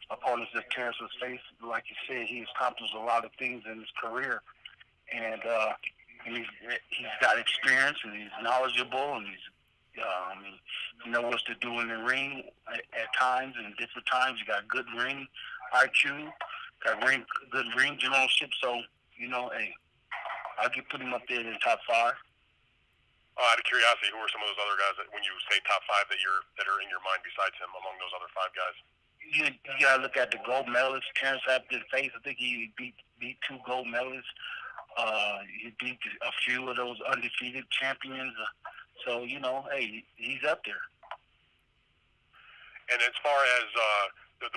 opponents that Terence has faced. Like you said, he's accomplished a lot of things in his career, and he's got experience, and he's knowledgeable, and he knows what to do in the ring at times, and different times. He got good ring IQ, good ring generalship. So, hey, I could put him up there in the top five. Out of curiosity, who are some of those other guys that, when you say top five, that are in your mind besides him among those other five guys? You gotta look at the gold medalists. Terence had to face. I think he beat two gold medalists. He beat a few of those undefeated champions. So, hey, he's up there. And as far as the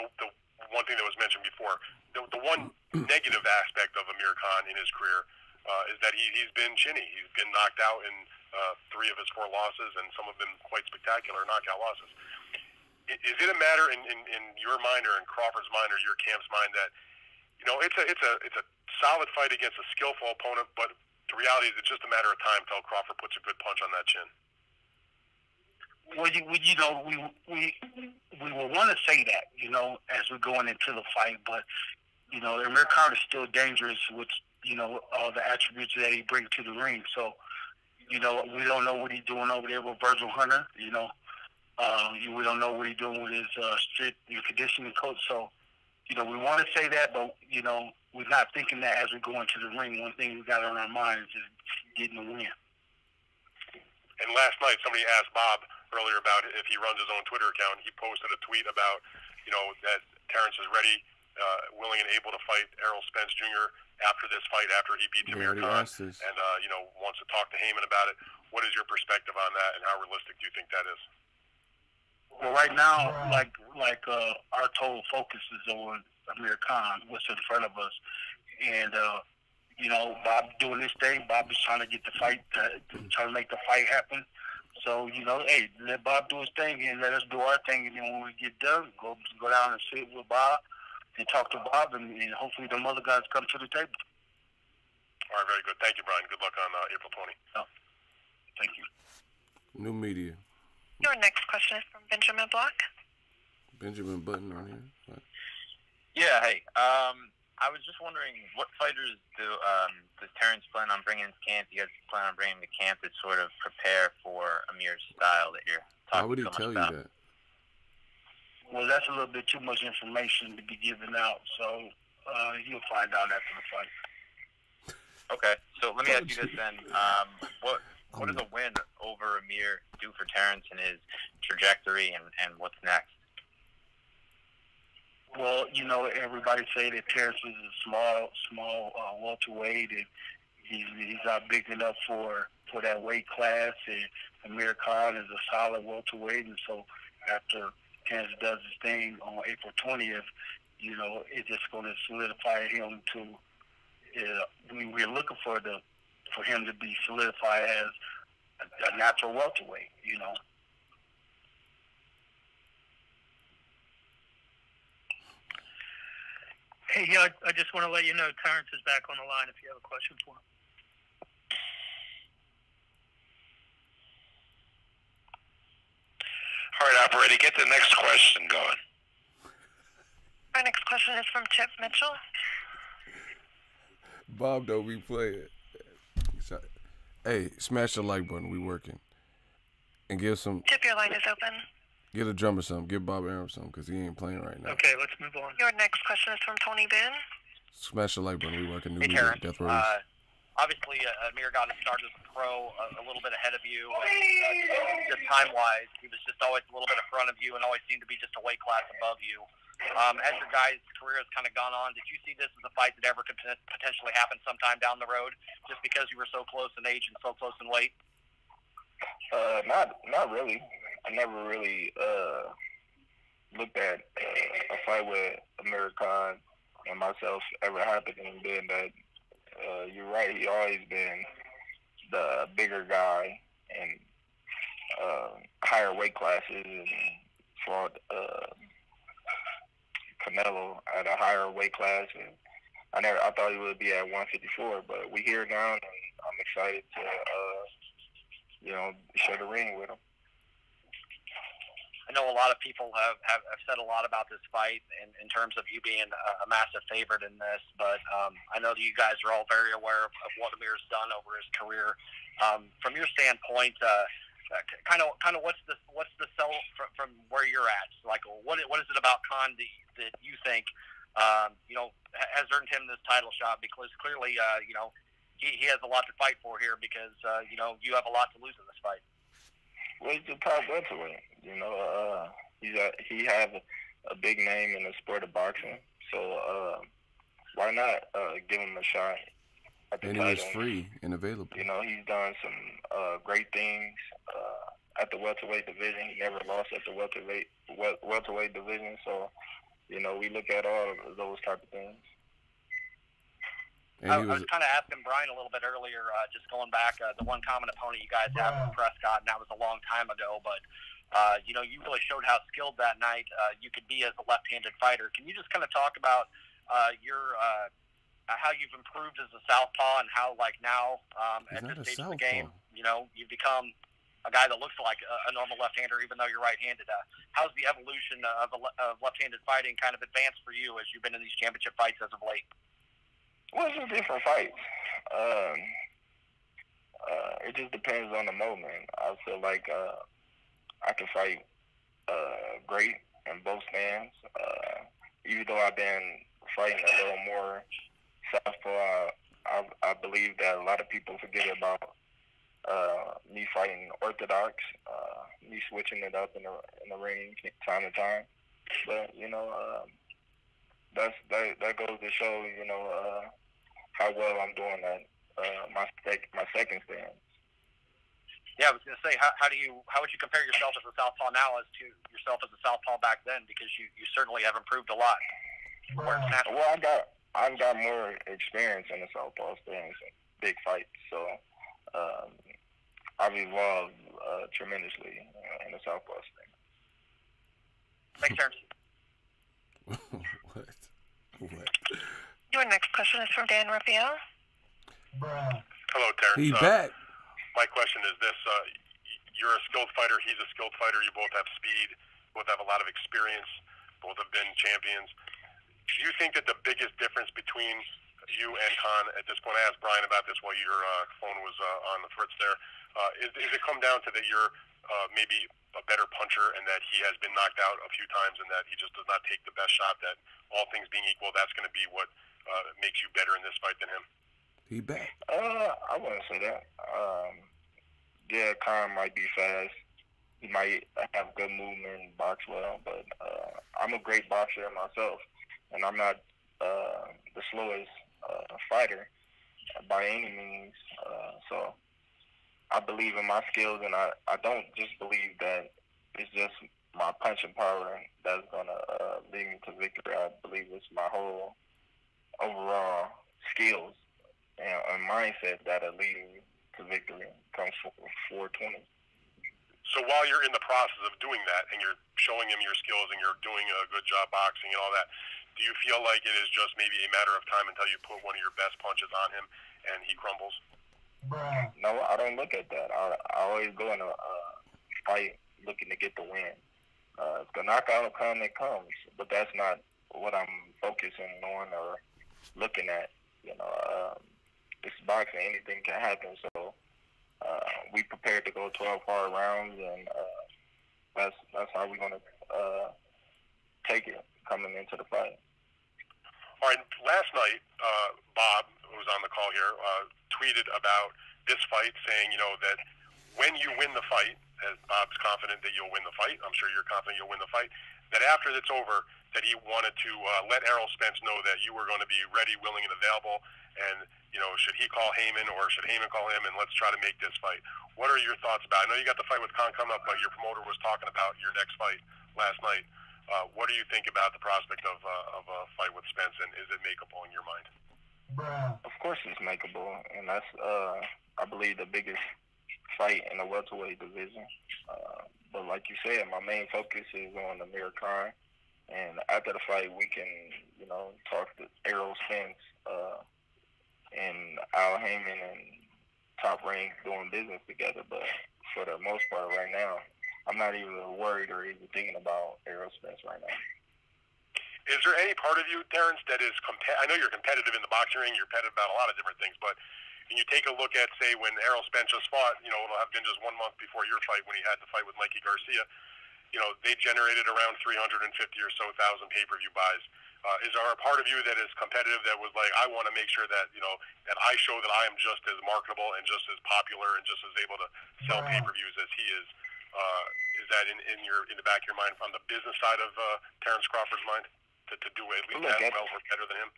one thing that was mentioned before, the one negative aspect of Amir Khan in his career is that he's been chinny. He's been knocked out in 3 of his 4 losses, and some of them quite spectacular knockout losses. Is it a matter in your mind or in Crawford's mind or your camp's mind that it's a solid fight against a skillful opponent, but the reality is it's just a matter of time till Crawford puts a good punch on that chin? Well, we will want to say that, as we're going into the fight, but Amir Khan is still dangerous with all the attributes that he brings to the ring. So, we don't know what he's doing over there with Virgil Hunter. We don't know what he's doing with his strict conditioning coach. So, we want to say that, but we're not thinking that as we go into the ring. One thing we got on our mind is just getting the win. And last night, somebody asked Bob earlier about if he runs his own Twitter account. He posted a tweet about, that Terence is ready, willing and able to fight Errol Spence Jr. after this fight, after he beats Amir Khan, and wants to talk to Heyman about it. What is your perspective on that, and how realistic do you think that is? Well, right now, our total focus is on Amir Khan, what's in front of us, and Bob doing his thing. Bob is trying to get the fight, trying to make the fight happen. So, hey, let Bob do his thing and let us do our thing. And then when we get done, go down and sit with Bob and talk to Bob, and hopefully them other guys come to the table. All right, very good. Thank you, Brian. Good luck on April 20. Oh, thank you. New media. Your next question is from Benjamin Block. Benjamin Button on here. What? Yeah, hey. I was just wondering, what fighters does Terence plan on bringing to camp? You guys plan on bringing to camp to sort of prepare for Amir's style that you're talking about? Why would he tell you that? Well, that's a little bit too much information to be given out, so you'll find out after the fight. Okay, so let me ask you this then. What does a win over Amir do for Terence in his trajectory, and what's next? Well, everybody say that Terence is a small welterweight, and he's not big enough for that weight class. And Amir Khan is a solid welterweight, and so after Terence does his thing on April 20th, you know, it's just going to solidify him to. We're looking for him to be solidified as a natural welterweight, you know. Hey, yeah, I just want to let you know Terence is back on the line if you have a question for him. All right, operator, get the next question going. Our next question is from Chip Mitchell. Bob, don't be playing. Hey, smash the like button. We working. And give some. Chip, your line is open. Get a drummer something. Give Bob Arum something because he ain't playing right now. Okay, let's move on. Your next question is from Tony Ben. Smash the like button. We working. New Hey, media, Terrence. Death Race. Obviously, Amir got his start as a pro a little bit ahead of you. And, just time-wise, he was just always a little bit in front of you and always seemed to be just a weight class above you. As your guys' career has kind of gone on, did you see this as a fight that ever could potentially happen sometime down the road, just because you were so close in age and so close in weight? Not really. I never really looked at a fight with Amir Khan and myself ever happening. Being that you're right, he always been the bigger guy and higher weight classes, and fought Canelo at a higher weight class, and I thought he would be at 154, but we here now, and I'm excited to share the ring with him. I know a lot of people have said a lot about this fight in terms of you being a massive favorite in this, but I know that you guys are all very aware of what Amir's done over his career. From your standpoint, kind of what's the sell from where you're at? Like, what is it about Khan that you think has earned him this title shot? Because clearly, he has a lot to fight for here, because you have a lot to lose in this fight. Well, he's the top welterweight. He has a big name in the sport of boxing, so why not give him a shot at the and title? he was free and available. He's done some great things at the welterweight division. He never lost at the welterweight division, so we look at all of those type of things. I was kind of asking Brian a little bit earlier, just going back, the one common opponent you guys have with Prescott, and that was a long time ago, but, you really showed how skilled that night you could be as a left-handed fighter. Can you just kind of talk about how you've improved as a southpaw, and how, now, at this stage of the game, you've become a guy that looks like a normal left-hander, even though you're right-handed. How's the evolution of left-handed fighting kind of advanced for you as you've been in these championship fights as of late? Well, it's just different fights. It just depends on the moment. I feel like I can fight great in both stands. Even though I've been fighting a little more southpaw, I believe that a lot of people forget about me fighting orthodox, me switching it up in the ring time to time. But that goes to show how well I'm doing at my second stand. Yeah, I was going to say, how would you compare yourself as a southpaw now as to yourself as a southpaw back then? Because you certainly have improved a lot. Well, I've got more experience in the southpaw stands and big fights, so I've evolved tremendously in the southpaw stand. Thanks, Terence. What? Your next question is from Dan Raphael. Hello, Terence. He's back. My question is this. You're a skilled fighter. He's a skilled fighter. You both have speed. Both have a lot of experience. Both have been champions. Do you think that the biggest difference between you and Khan at this point, I asked Brian about this while your phone was on the fritz there, is it come down to that you're maybe a better puncher and that he has been knocked out a few times and that he just does not take the best shot, that all things being equal, that's going to be what makes you better in this fight than him? He back. I wouldn't say that. Yeah, Khan might be fast. He might have good movement and box well, but I'm a great boxer myself, and I'm not the slowest fighter. by any means. So I believe in my skills, and I don't just believe that it's just my punching power that's going to lead me to victory. I believe it's my whole overall skills and mindset that'll lead me to victory come 420. So while you're in the process of doing that and you're showing him your skills and you're doing a good job boxing and all that, do you feel like it is just maybe a matter of time until you put one of your best punches on him and he crumbles? No, I don't look at that. I always go in a fight looking to get the win. If the knockout comes, it comes. But that's not what I'm focusing on or looking at. It's boxing. Anything can happen. So we prepared to go 12 hard rounds, and that's how we're going to take it coming into the fight. All right. Last night, Bob, who was on the call here, tweeted about this fight, saying, that when you win the fight, as Bob's confident that you'll win the fight, I'm sure you're confident you'll win the fight, that after it's over, that he wanted to let Errol Spence know that you were going to be ready, willing, and available, and, should he call Heyman or should Heyman call him, and let's try to make this fight. What are your thoughts about it? I know you got the fight with Khan coming up, but your promoter was talking about your next fight last night. What do you think about the prospect of a fight with Spence, and is it makeable in your mind? Of course it's makeable, and that's, I believe, the biggest fight in the welterweight division. But like you said, my main focus is on Amir Khan, and after the fight, we can, talk to Errol Spence and Al Heyman and Top Rank doing business together. But for the most part right now, I'm not even worried or even thinking about Errol Spence right now. Is there any part of you, Terence, that is I know you're competitive in the boxing ring, you're competitive about a lot of different things, but when you take a look at, say, when Errol Spence just fought, it'll have been just 1 month before your fight when he had the fight with Mikey Garcia, they generated around 350 or so thousand pay-per-view buys. Is there a part of you that is competitive that was like, I want to make sure that, that I show that I am just as marketable and just as popular and just as able to sell pay-per-views as he is? Is that in the back of your mind, from the business side of Terence Crawford's mind, to do at least as well or better than him?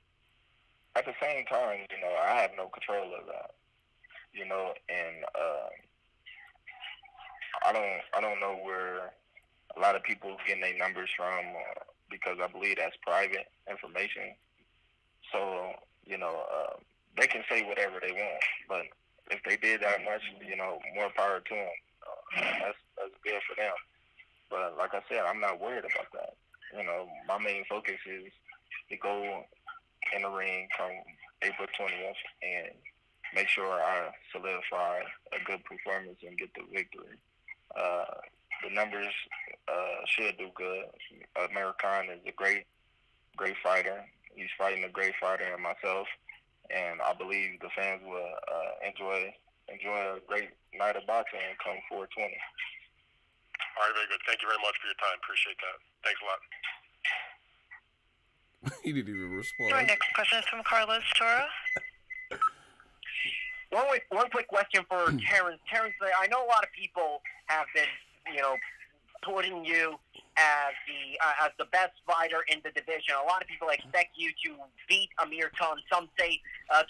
At the same time, I have no control of that. And I don't know where a lot of people getting their numbers from, because I believe that's private information. So, they can say whatever they want, but if they did that much, more power to them. That's good for them. But like I said, I'm not worried about that. My main focus is to go in the ring come April 20th and make sure I solidify a good performance and get the victory. The numbers should do good. Amir Khan is a great fighter. He's fighting a great fighter in myself, and I believe the fans will enjoy a great night of boxing come 420. All right, very good. Thank you very much for your time. Appreciate that. Thanks a lot. He didn't even respond. Our next question is from Carlos Toro. One quick question for Terence. Terence, I know a lot of people have been, putting you as the best fighter in the division. A lot of people expect you to beat Amir Khan. Some say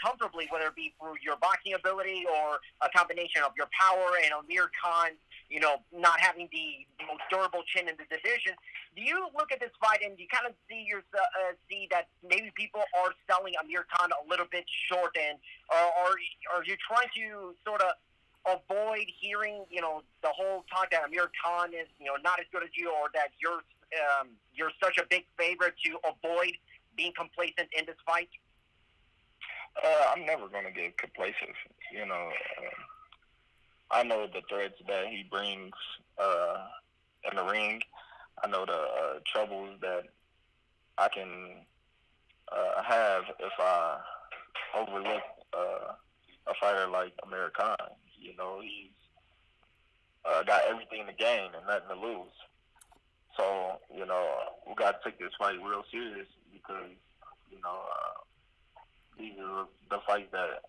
comfortably, whether it be through your boxing ability or a combination of your power and Amir Khan, not having the most durable chin in the division. Do you look at this fight and you kind of see that maybe people are selling Amir Khan a little bit short, and are you trying to sort of avoid hearing, the whole talk that Amir Khan is, not as good as you, or that you're such a big favorite, to avoid being complacent in this fight? I'm never going to get complacent. I know the threats that he brings in the ring. I know the troubles that I can have if I overlook a fighter like Amir Khan. He's got everything to gain and nothing to lose. So, we got to take this fight real serious, because, these are the fights that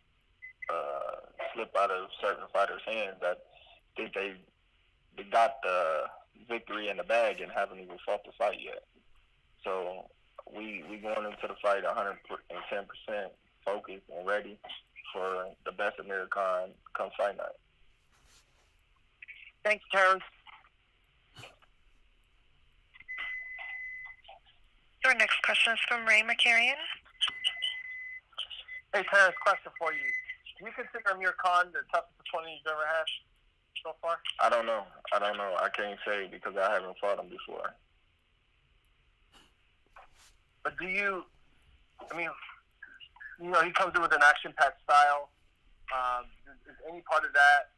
slip out of certain fighters' hands that think they got the victory in the bag and haven't even fought the fight yet. So we going into the fight 110% focused and ready, for the best Amir Khan come fight night. Thanks, Terence. Your next question is from Ray McCarrion. Hey, Terence, question for you. Do you consider Amir Khan the toughest opponent you've ever had so far? I don't know. I can't say because I haven't fought him before. But do you, I mean, you know, he comes in with an action-packed style. Is any part of that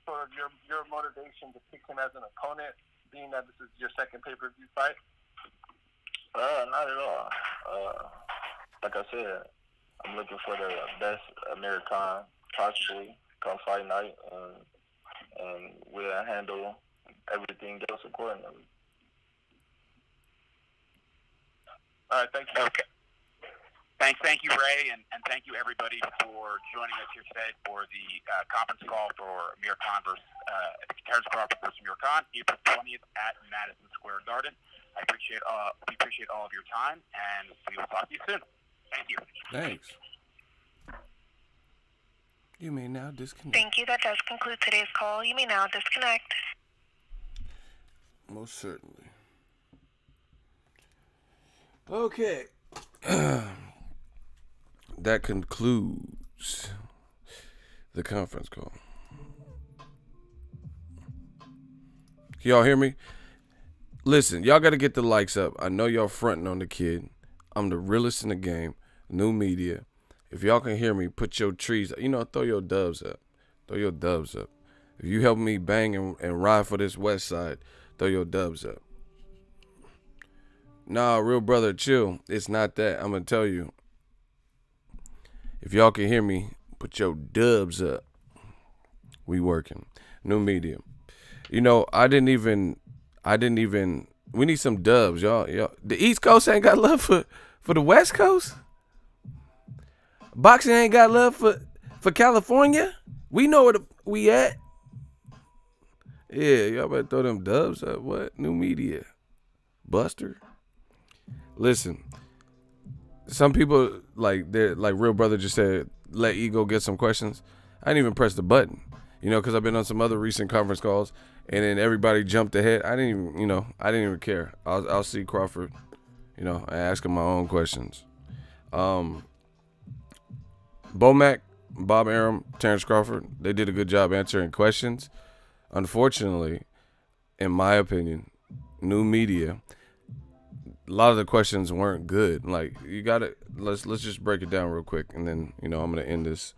sort of your motivation to pick him as an opponent, being that this is your second pay-per-view fight? Not at all. Like I said, I'm looking for the best Amir Khan possibly come fight night, and we'll handle everything else accordingly. All right, thank you. Okay. Thank you, Ray, and thank you, everybody, for joining us here today for the conference call for Amir Khan versus Terence Crawford versus Amir Khan, April 20th at Madison Square Garden. We appreciate all of your time, and we will talk to you soon. Thank you. Thanks. You may now disconnect. Thank you. That does conclude today's call. You may now disconnect. Most certainly. Okay. That concludes the conference call. Can y'all hear me? Listen, y'all got to get the likes up. I know y'all fronting on the kid. I'm the realest in the game. New media. If y'all can hear me, put your trees, throw your dubs up. Throw your dubs up. If you help me bang and ride for this West Side, throw your dubs up. Nah, real brother, chill. It's not that. I'm going to tell you. If y'all can hear me, put your dubs up. We working. New media. I didn't even, we need some dubs, y'all. The East Coast ain't got love for the West Coast. Boxing ain't got love for California. We know where we at. Yeah, y'all better throw them dubs up. What? New media. Buster. Listen, some people, like Real Brother just said, let Ego get some questions. I didn't even press the button, because I've been on some other recent conference calls, and then everybody jumped ahead. I didn't even care. I'll see Crawford, and ask him my own questions. Bomac, Bob Arum, Terence Crawford, they did a good job answering questions. Unfortunately, in my opinion, new media, a lot of the questions weren't good. Like, you got to, let's just break it down real quick, and then, I'm going to end this.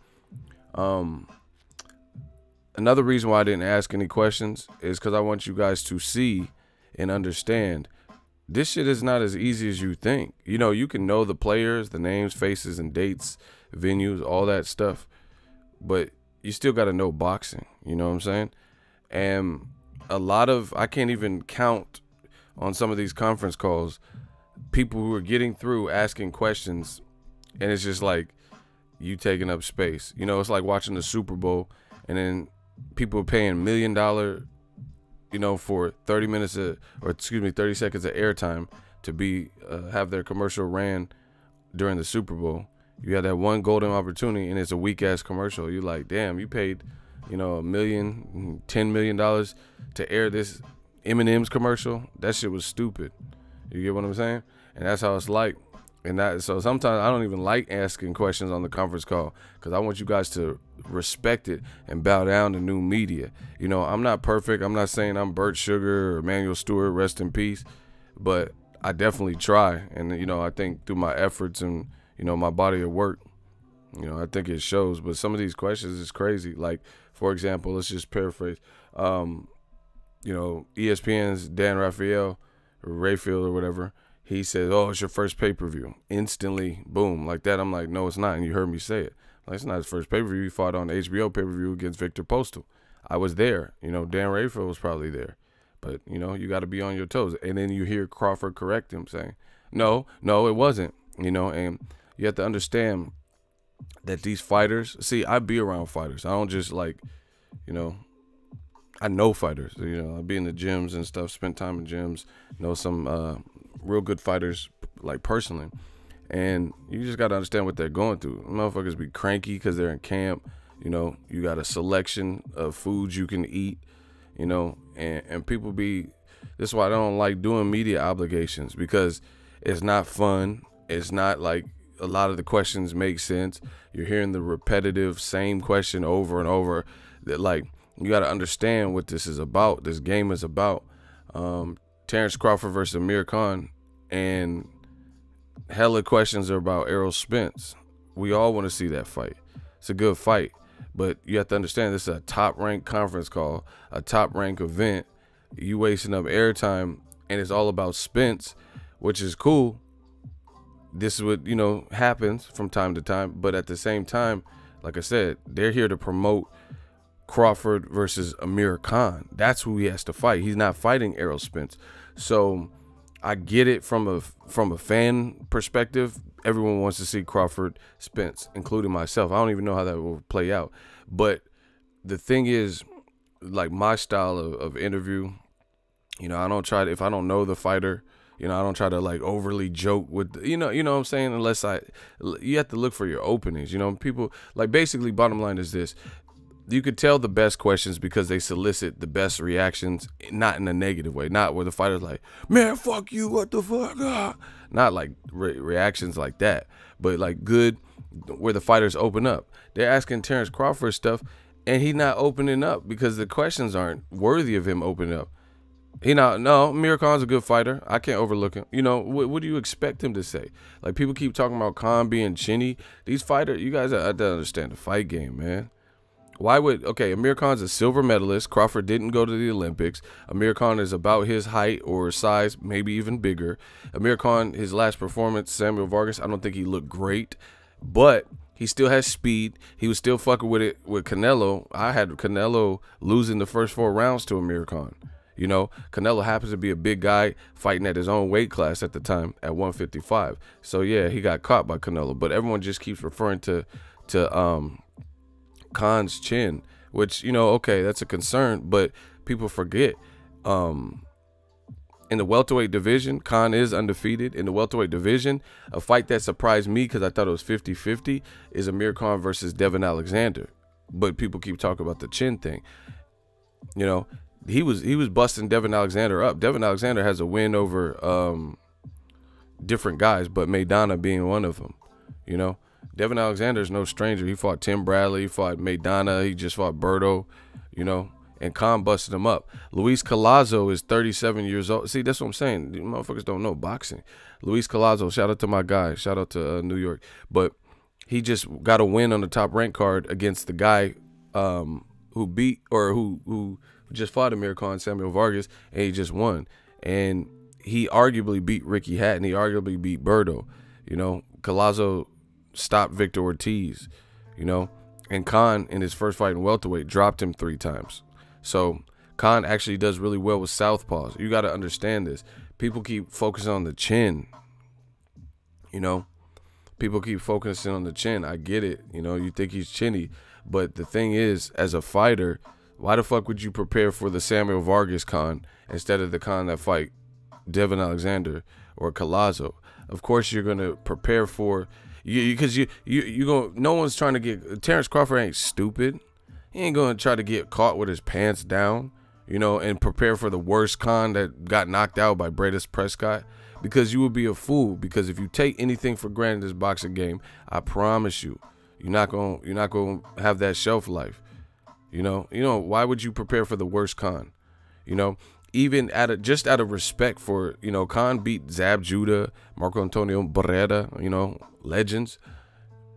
Another reason why I didn't ask any questions is because I want you guys to see and understand this shit is not as easy as you think. You can know the players, the names, faces, and dates, venues, all that stuff, but you still got to know boxing. You know what I'm saying? And I can't even count on some of these conference calls, people who are getting through asking questions, and it's just like you taking up space. It's like watching the Super Bowl, and then people are paying $1 million, for 30 seconds of airtime to be have their commercial ran during the Super Bowl. You had that one golden opportunity, and it's a weak ass commercial. You're like, damn, you paid, $1 million, $10 million to air this M&M's commercial. That shit was stupid. You get what I'm saying? And that's how it's like. So sometimes I don't even like asking questions on the conference call because I want you guys to respect it and bow down to new media. I'm not perfect. I'm not saying I'm Bert Sugar or Emmanuel Stewart, rest in peace, but I definitely try. And, I think through my efforts and, my body of work, I think it shows. But some of these questions is crazy. Like, for example, let's just paraphrase. ESPN's Dan Raphael or Rayfield or whatever, he said, oh, it's your first pay-per-view. Instantly, boom, like that. I'm like, no, it's not. And you heard me say it. Like, it's not his first pay-per-view. He fought on the HBO pay-per-view against Victor Postal. I was there. Dan Rayfield was probably there. But, you got to be on your toes. And then you hear Crawford correct him saying, no, it wasn't. And you have to understand that these fighters, see, I be around fighters. I don't just like, I know fighters. I be in the gyms and stuff, spend time in gyms, know some real good fighters, like personally. And you just got to understand what they're going through. Motherfuckers be cranky because they're in camp. You know, you got a selection of foods you can eat, you know, and people be, this is why I don't like doing media obligations, because it's not fun. It's not like a lot of the questions make sense. You're hearing the repetitive same question over and over. That, like, you got to understand what this is about. This game is about. Terence Crawford versus Amir Khan, and hella questions are about Errol Spence. We all want to see that fight. It's a good fight, but you have to understand this is a top-ranked conference call, a top-ranked event. You wasting up airtime, and it's all about Spence, which is cool. This is what, you know, happens from time to time, but at the same time, like I said, they're here to promote Crawford versus Amir Khan. That's who he has to fight. He's not fighting Errol Spence. So I get it from a fan perspective. Everyone wants to see Crawford Spence, including myself. I don't even know how that will play out. But the thing is, like, my style of interview, you know, I don't try to, if I don't know the fighter, you know, I don't try to like overly joke with, you know what I'm saying? Unless you have to look for your openings, you know, people, like, basically bottom line is this. You could tell the best questions because they solicit the best reactions, not in a negative way, not where the fighter's like, man, fuck you, what the fuck? Ah. Not like reactions like that, but like good, where the fighters open up. They're asking Terence Crawford stuff, and he's not opening up because the questions aren't worthy of him opening up. No, Amir Khan's a good fighter. I can't overlook him. You know, what do you expect him to say? Like, people keep talking about Khan being chinny. These fighters, you guys have to understand the fight game, man. Why would, okay, Amir Khan's a silver medalist. Crawford didn't go to the Olympics. Amir Khan is about his height or size, maybe even bigger. Amir Khan, his last performance, Samuel Vargas, I don't think he looked great, but he still has speed. He was still fucking with it with Canelo. I had Canelo losing the first 4 rounds to Amir Khan. You know, Canelo happens to be a big guy fighting at his own weight class at the time at 155. So, yeah, he got caught by Canelo. But everyone just keeps referring to Khan's chin, which, you know, okay, that's a concern, but people forget in the welterweight division, Khan is undefeated. In the welterweight division, a fight that surprised me because I thought it was 50-50 is Amir Khan versus Devin Alexander. But people keep talking about the chin thing. You know, he was busting Devin Alexander up. Devin Alexander has a win over different guys, but Maidana being one of them, you know. Devin Alexander is no stranger. He fought Tim Bradley, he fought Maidana, he just fought Berto, you know, and Khan busted him up. Luis Collazo is 37 years old. See, that's what I'm saying. You motherfuckers don't know boxing. Luis Collazo, shout out to my guy, shout out to New York. But he just got a win on the top rank card against the guy who beat, or who just fought Amir Khan, Samuel Vargas, and he just won. And he arguably beat Ricky Hatton. He arguably beat Berto. You know, Collazo stopped Victor Ortiz, you know, and Khan in his first fight in welterweight dropped him 3 times. So Khan actually does really well with southpaws. You got to understand this. People keep focusing on the chin, you know. People keep focusing on the chin. I get it. You know, you think he's chinny, but the thing is, as a fighter, why the fuck would you prepare for the Samuel Vargas Khan instead of the Khan that fight Devin Alexander or Collazo? Of course, you're gonna prepare for. Because you go. No one's trying to get. Terence Crawford ain't stupid. He ain't gonna try to get caught with his pants down, you know, and prepare for the worst Khan that got knocked out by Bradis Prescott. Because you would be a fool. Because if you take anything for granted in this boxing game, I promise you, you're not gonna have that shelf life. You know. Why would you prepare for the worst Khan? You know. Even just out of respect for, you know, Khan beat Zab Judah, Marco Antonio Barrera, you know, legends.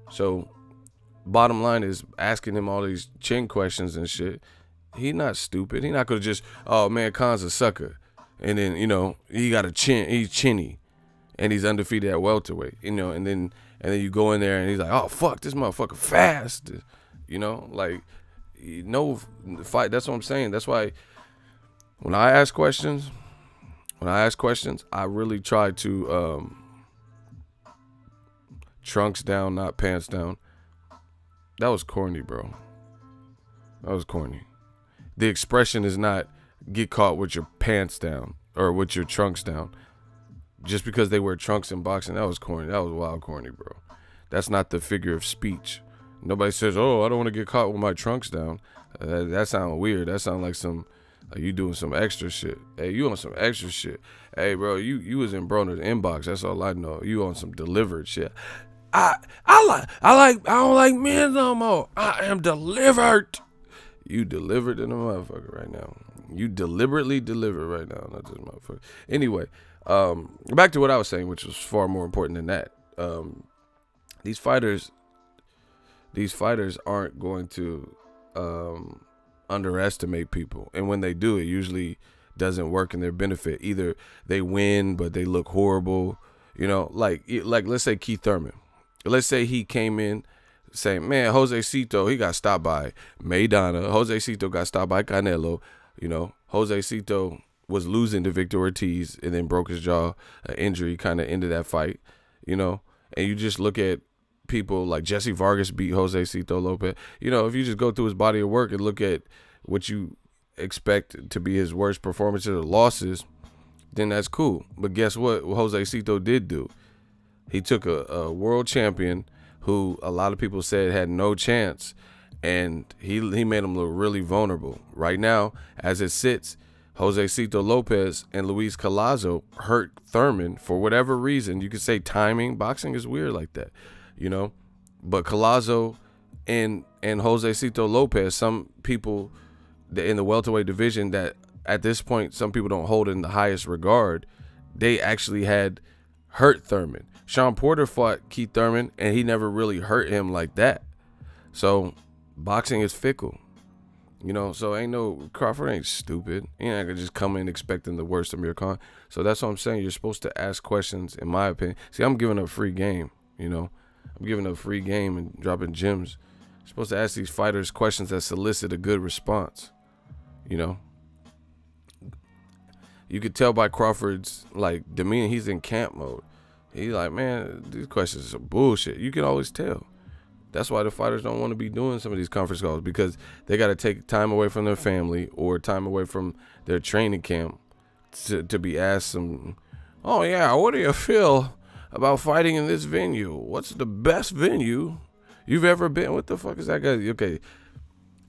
So bottom line is, asking him all these chin questions and shit, he not stupid. He not gonna just, oh man, Khan's a sucker, and then, you know, he got a chin, he's chinny, and he's undefeated at welterweight, you know, and then you go in there and he's like, oh fuck, this motherfucker fast, you know, like, no fight. That's what I'm saying. That's why. When I ask questions, I really try to trunks down, not pants down. That was corny, bro. That was corny. The expression is not get caught with your pants down or with your trunks down. just because they wear trunks in boxing. That was corny. That was wild corny, bro. That's not the figure of speech. Nobody says, oh, I don't want to get caught with my trunks down. That sounds weird. That sounds like you doing some extra shit. Hey, you on some extra shit. Hey, bro, you was in Broner's inbox. That's all I know. You on some delivered shit. I don't like men no more. I am delivered. You delivered in a motherfucker right now. You deliberately delivered right now. Not this motherfucker. Anyway, back to what I was saying, which was far more important than that. These fighters aren't going to underestimate people, and when they do, it usually doesn't work in their benefit. Either they win, but they look horrible. You know, like let's say Keith Thurman. Let's say he came in saying, man, Jose Cito, he got stopped by Maidana. Jose Cito got stopped by Canelo. You know, Jose Cito was losing to Victor Ortiz and then broke his jaw. An injury kind of ended that fight, you know. And you just look at people like Jesse Vargas beat Jose Cito Lopez. You know, if you just go through his body of work and look at what you expect to be his worst performances or losses, then that's cool. But guess what Jose Cito did do? He took a world champion who a lot of people said had no chance, and he made him look really vulnerable. Right now, as it sits, Jose Cito Lopez and Luis Collazo hurt Thurman for whatever reason. You could say timing. Boxing is weird like that, you know. But Collazo and Jose Cito Lopez, some people in the welterweight division that at this point some people don't hold in the highest regard, they actually had hurt Thurman. Sean Porter fought Keith Thurman, and he never really hurt him like that. So boxing is fickle, you know. So Crawford ain't stupid. He ain't gonna just come in expecting the worst of Amir Khan. So that's what I'm saying. You're supposed to ask questions, in my opinion. See, I'm giving up free game, you know. I'm giving up free game and dropping gems. You're supposed to ask these fighters questions that solicit a good response, you know. You could tell by Crawford's demeanor, he's in camp mode. He's like, man, these questions are bullshit. You can always tell. That's why the fighters don't want to be doing some of these conference calls, because they got to take time away from their family or time away from their training camp to be asked some, oh, yeah, what do you feel about fighting in this venue? What's the best venue you've ever been? What the fuck is that guy? Okay,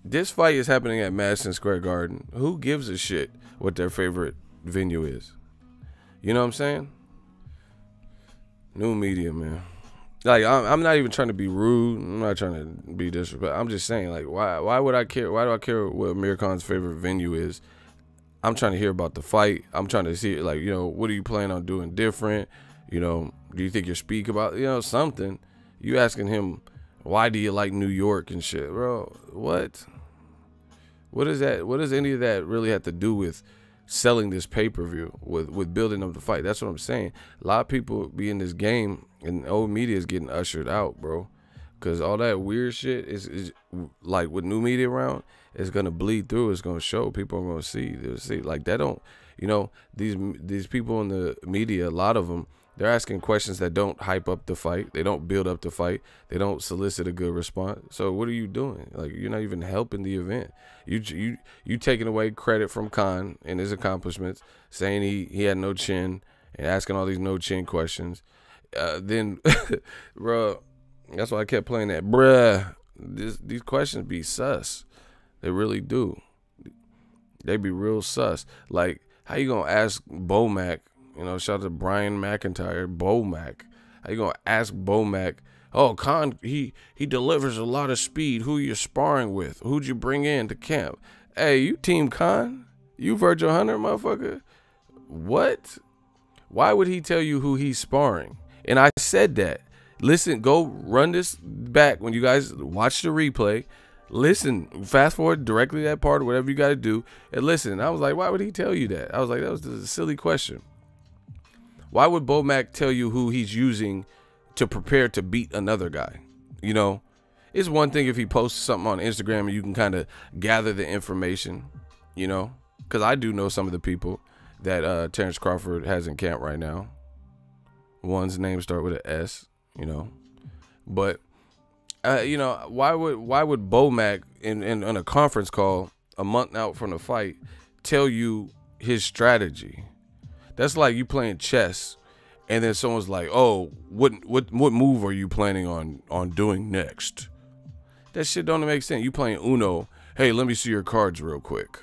this fight is happening at Madison Square Garden. Who gives a shit what their favorite venue is? You know what I'm saying? New media, man. Like, I'm not even trying to be rude. I'm not trying to be disrespectful. I'm just saying, like, why would I care? Why do I care what Amir Khan's favorite venue is? I'm trying to hear about the fight. I'm trying to see, like, you know, what are you planning on doing different? You know, do you think you'll speak about, you know, something? You asking him, why do you like New York and shit? Bro, what? What is that? What does any of that really have to do with selling this pay-per-view, with building up the fight? That's what I'm saying. A lot of people be in this game, and old media is getting ushered out, bro, because all that weird shit is like, with new media around, it's gonna bleed through. It's gonna show. People are gonna see. They'll see. Like, that don't, you know, these people in the media, a lot of them, they're asking questions that don't hype up the fight. They don't build up the fight. They don't solicit a good response. So what are you doing? Like, you're not even helping the event. You taking away credit from Khan and his accomplishments, saying he had no chin, and asking all these no chin questions. Then, bro, that's why I kept playing that. Bruh, these questions be sus. They really do. They be real sus. Like, how you gonna ask Bomac? You know, shout out to Brian McIntyre, Bomac. How you gonna ask Bomac, oh, Khan, he delivers a lot of speed. Who you sparring with? Who'd you bring in to camp? Hey, you Team Khan? You Virgil Hunter, motherfucker? What? Why would he tell you who he's sparring? And I said that. Listen, go run this back when you guys watch the replay. Listen, fast forward directly to that part, or whatever you got to do, and listen. I was like, why would he tell you that? I was like, that was a silly question. Why would Bomac tell you who he's using to prepare to beat another guy? You know, it's one thing if he posts something on Instagram and you can kind of gather the information, you know, because I do know some of the people that Terence Crawford has in camp right now. One's name start with an S, you know, but you know, why would Bomac in a conference call a month out from the fight tell you his strategy? That's like you playing chess and then someone's like, "Oh, what move are you planning on doing next?" That shit don't make sense. You playing Uno? Hey, let me see your cards real quick.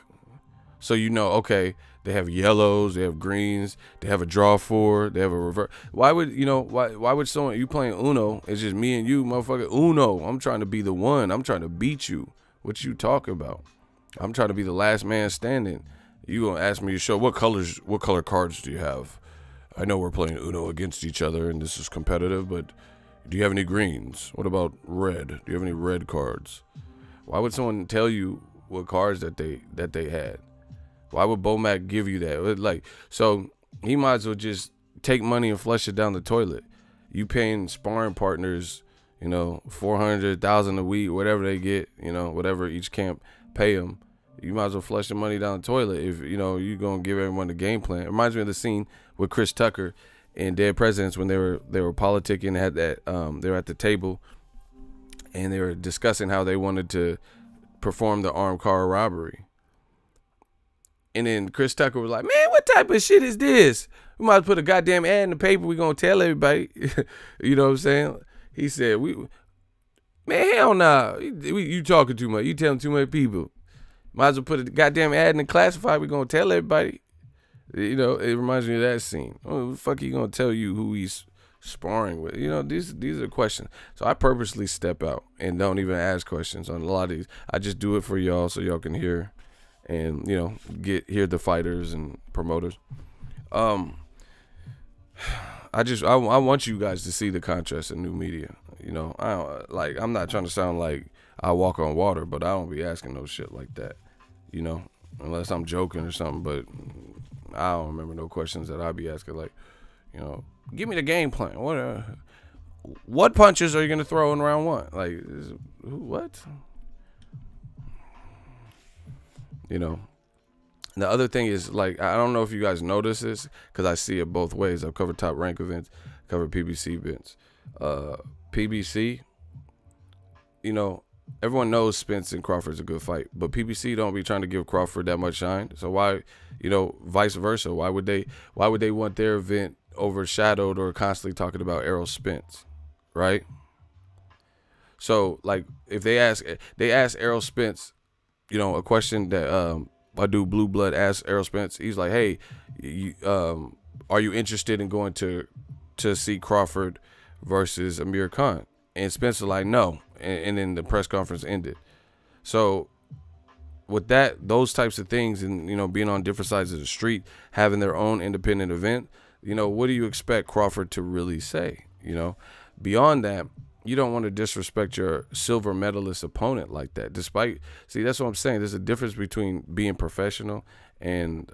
So you know, okay, they have yellows, they have greens, they have a draw four, they have a reverse. Why would why would someone, you playing Uno? It's just me and you, motherfucker. Uno. I'm trying to be the one. I'm trying to beat you. What you talking about? I'm trying to be the last man standing. You gonna ask me to show what color cards do you have? I know we're playing Uno against each other and this is competitive, but do you have any greens? What about red? Do you have any red cards? Why would someone tell you what cards that they had? Why would Bomac give you that? Like, so he might as well just take money and flush it down the toilet. You paying sparring partners, $400,000 a week, whatever they get, whatever each camp pay them. You might as well flush the money down the toilet if you're gonna give everyone the game plan. It reminds me of the scene with Chris Tucker and Dead Presidents when they were politicking, had that they were at the table and they were discussing how they wanted to perform the armed car robbery. And then Chris Tucker was like, "Man, what type of shit is this? We might put a goddamn ad in the paper. We gonna tell everybody." You know what I'm saying? He said, "Man, hell nah. You talking too much. You telling too many people. Might as well put a goddamn ad in the classified. We gonna tell everybody." It reminds me of that scene. Oh, the fuck he gonna tell you who he's sparring with? These are questions. So I purposely step out and don't even ask questions on a lot of these. I just do it for y'all so y'all can hear and hear the fighters and promoters. I want you guys to see the contrast in new media. I'm not trying to sound like I walk on water, but I don't be asking no shit like that. Unless I'm joking or something, but I don't remember no questions that I be asking, like, give me the game plan. What punches are you gonna throw in round one? Like, what? The other thing is, like, I don't know if you guys notice this because I see it both ways. I've covered Top Rank events, covered PBC events. PBC, everyone knows Spence and Crawford's a good fight, but PBC don't be trying to give Crawford that much shine. So why, vice versa? Why would they want their event overshadowed or constantly talking about Errol Spence, right? So, like, if they ask Errol Spence, a question that my dude Blue Blood asked Errol Spence, he's like, "Hey, are you interested in going to see Crawford versus Amir Khan?" And Spence was like, "No." And then the press conference ended. So with those types of things, and being on different sides of the street, having their own independent event, what do you expect Crawford to really say? Beyond that, you don't want to disrespect your silver medalist opponent like that. That's what I'm saying. There's a difference between being professional and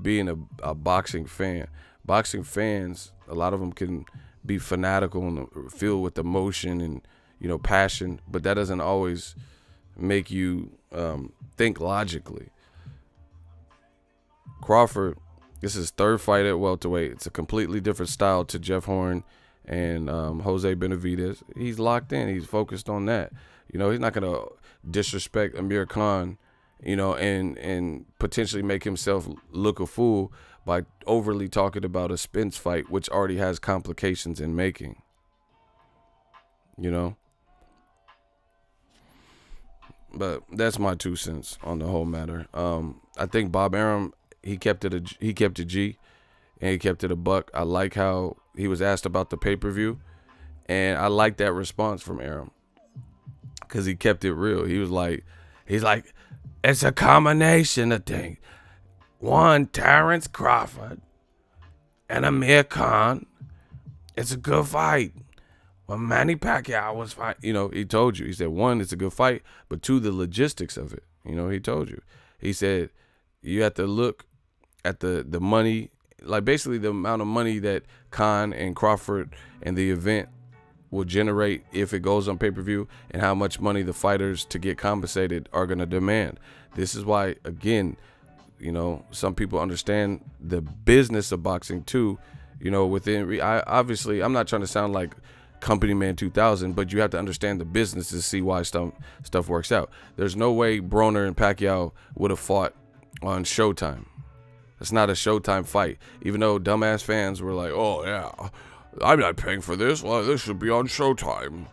being a boxing fan. Boxing fans, a lot of them can be fanatical and filled with emotion and passion, but that doesn't always make you think logically. Crawford, this is his third fight at welterweight. It's a completely different style to Jeff Horn and Jose Benavidez. He's locked in. He's focused on that. He's not gonna disrespect Amir Khan, and potentially make himself look a fool by overly talking about a Spence fight, which already has complications in making. But that's my 2 cents on the whole matter. I think Bob Arum, he kept it G, and he kept it a buck. I like how he was asked about the pay-per-view, and I like that response from Arum because he kept it real. He's like, it's a combination of things. One, Terence Crawford and Amir Khan. It's a good fight. When Manny Pacquiao was fighting, he told you. He said, 1, it's a good fight, but 2, the logistics of it. He told you. He said you have to look at the money, like basically the amount of money that Khan and Crawford and the event will generate if it goes on pay-per-view, and how much money the fighters to get compensated are going to demand. This is why, again, some people understand the business of boxing too. Obviously, I'm not trying to sound like Company Man 2000, but you have to understand the business to see why stuff works out. There's no way Broner and Pacquiao would have fought on Showtime. It's not a Showtime fight. Even though dumbass fans were like, oh, yeah, I'm not paying for this. Well, this should be on Showtime.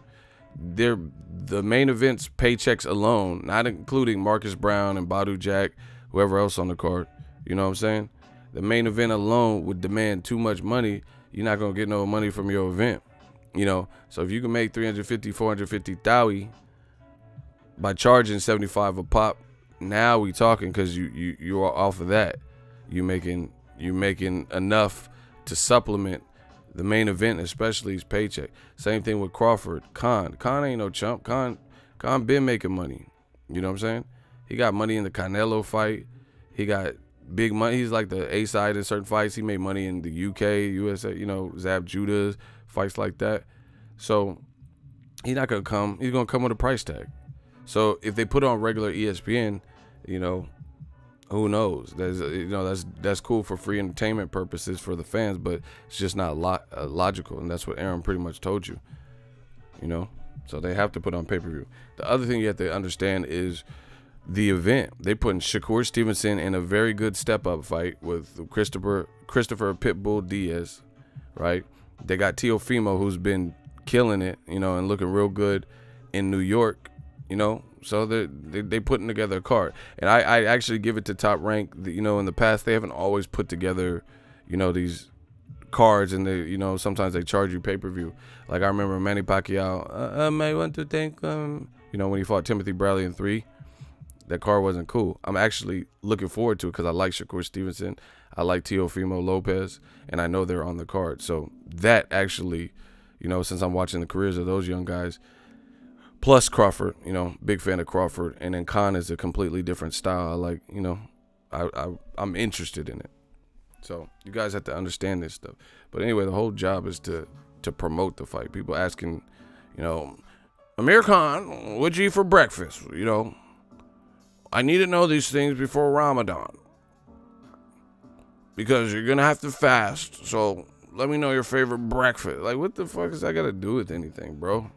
The main event's paychecks alone, not including Marcus Brown and Badu Jack, whoever else on the card. You know what I'm saying? The main event alone would demand too much money. You're not going to get no money from your event. You know, so if you can make 350, 450 thousand by charging 75 a pop, now we talking, because you are off of that. You making enough to supplement the main event, especially his paycheck. Same thing with Crawford. Khan ain't no chump. Khan been making money. You know what I'm saying? He got money in the Canelo fight. He got big money. He's like the A side in certain fights. He made money in the UK, USA, you know, Zab Judah, fights like that. So he's not gonna come. He's gonna come with a price tag. So if they put on regular ESPN, you know, who knows? That's cool for free entertainment purposes for the fans, but it's just not logical, and that's what Aaron pretty much told you. You know, so they have to put on pay-per-view. The other thing you have to understand is the event. They put Shakur Stevenson in a very good step-up fight with Christopher Pitbull Diaz, right? They got Teofimo, who's been killing it, you know, and looking real good in New York, you know. So they putting together a card, and I actually give it to Top Rank. You know, in the past they haven't always put together, you know, these cards, and they, you know, sometimes they charge you pay-per-view. Like I remember Manny Pacquiao. I might want to thank you know, when he fought Timothy Bradley in 3, that card wasn't cool. I'm actually looking forward to it because I like Shakur Stevenson, I like Teofimo Lopez, and I know they're on the card. So that actually, you know, since I'm watching the careers of those young guys. Plus Crawford, you know, big fan of Crawford. And then Khan is a completely different style. I like, you know, I'm interested in it. So you guys have to understand this stuff. But anyway, the whole job is to promote the fight. People asking, you know, Amir Khan, what'd you eat for breakfast? You know, I need to know these things before Ramadan, because you're going to have to fast. So let me know your favorite breakfast. Like, what the fuck is that got to do with anything, bro?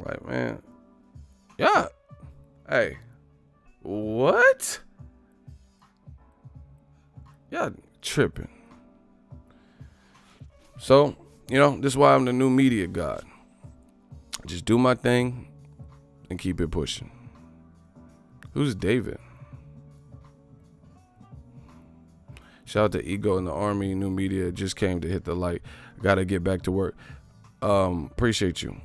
Like, man, yeah, hey, what? Yeah, tripping. So, you know, this is why I'm the new media god. Just do my thing and keep it pushing. Who's David? Shout out to Ego in the Army, new media, just came to hit the light. Gotta get back to work. Appreciate you.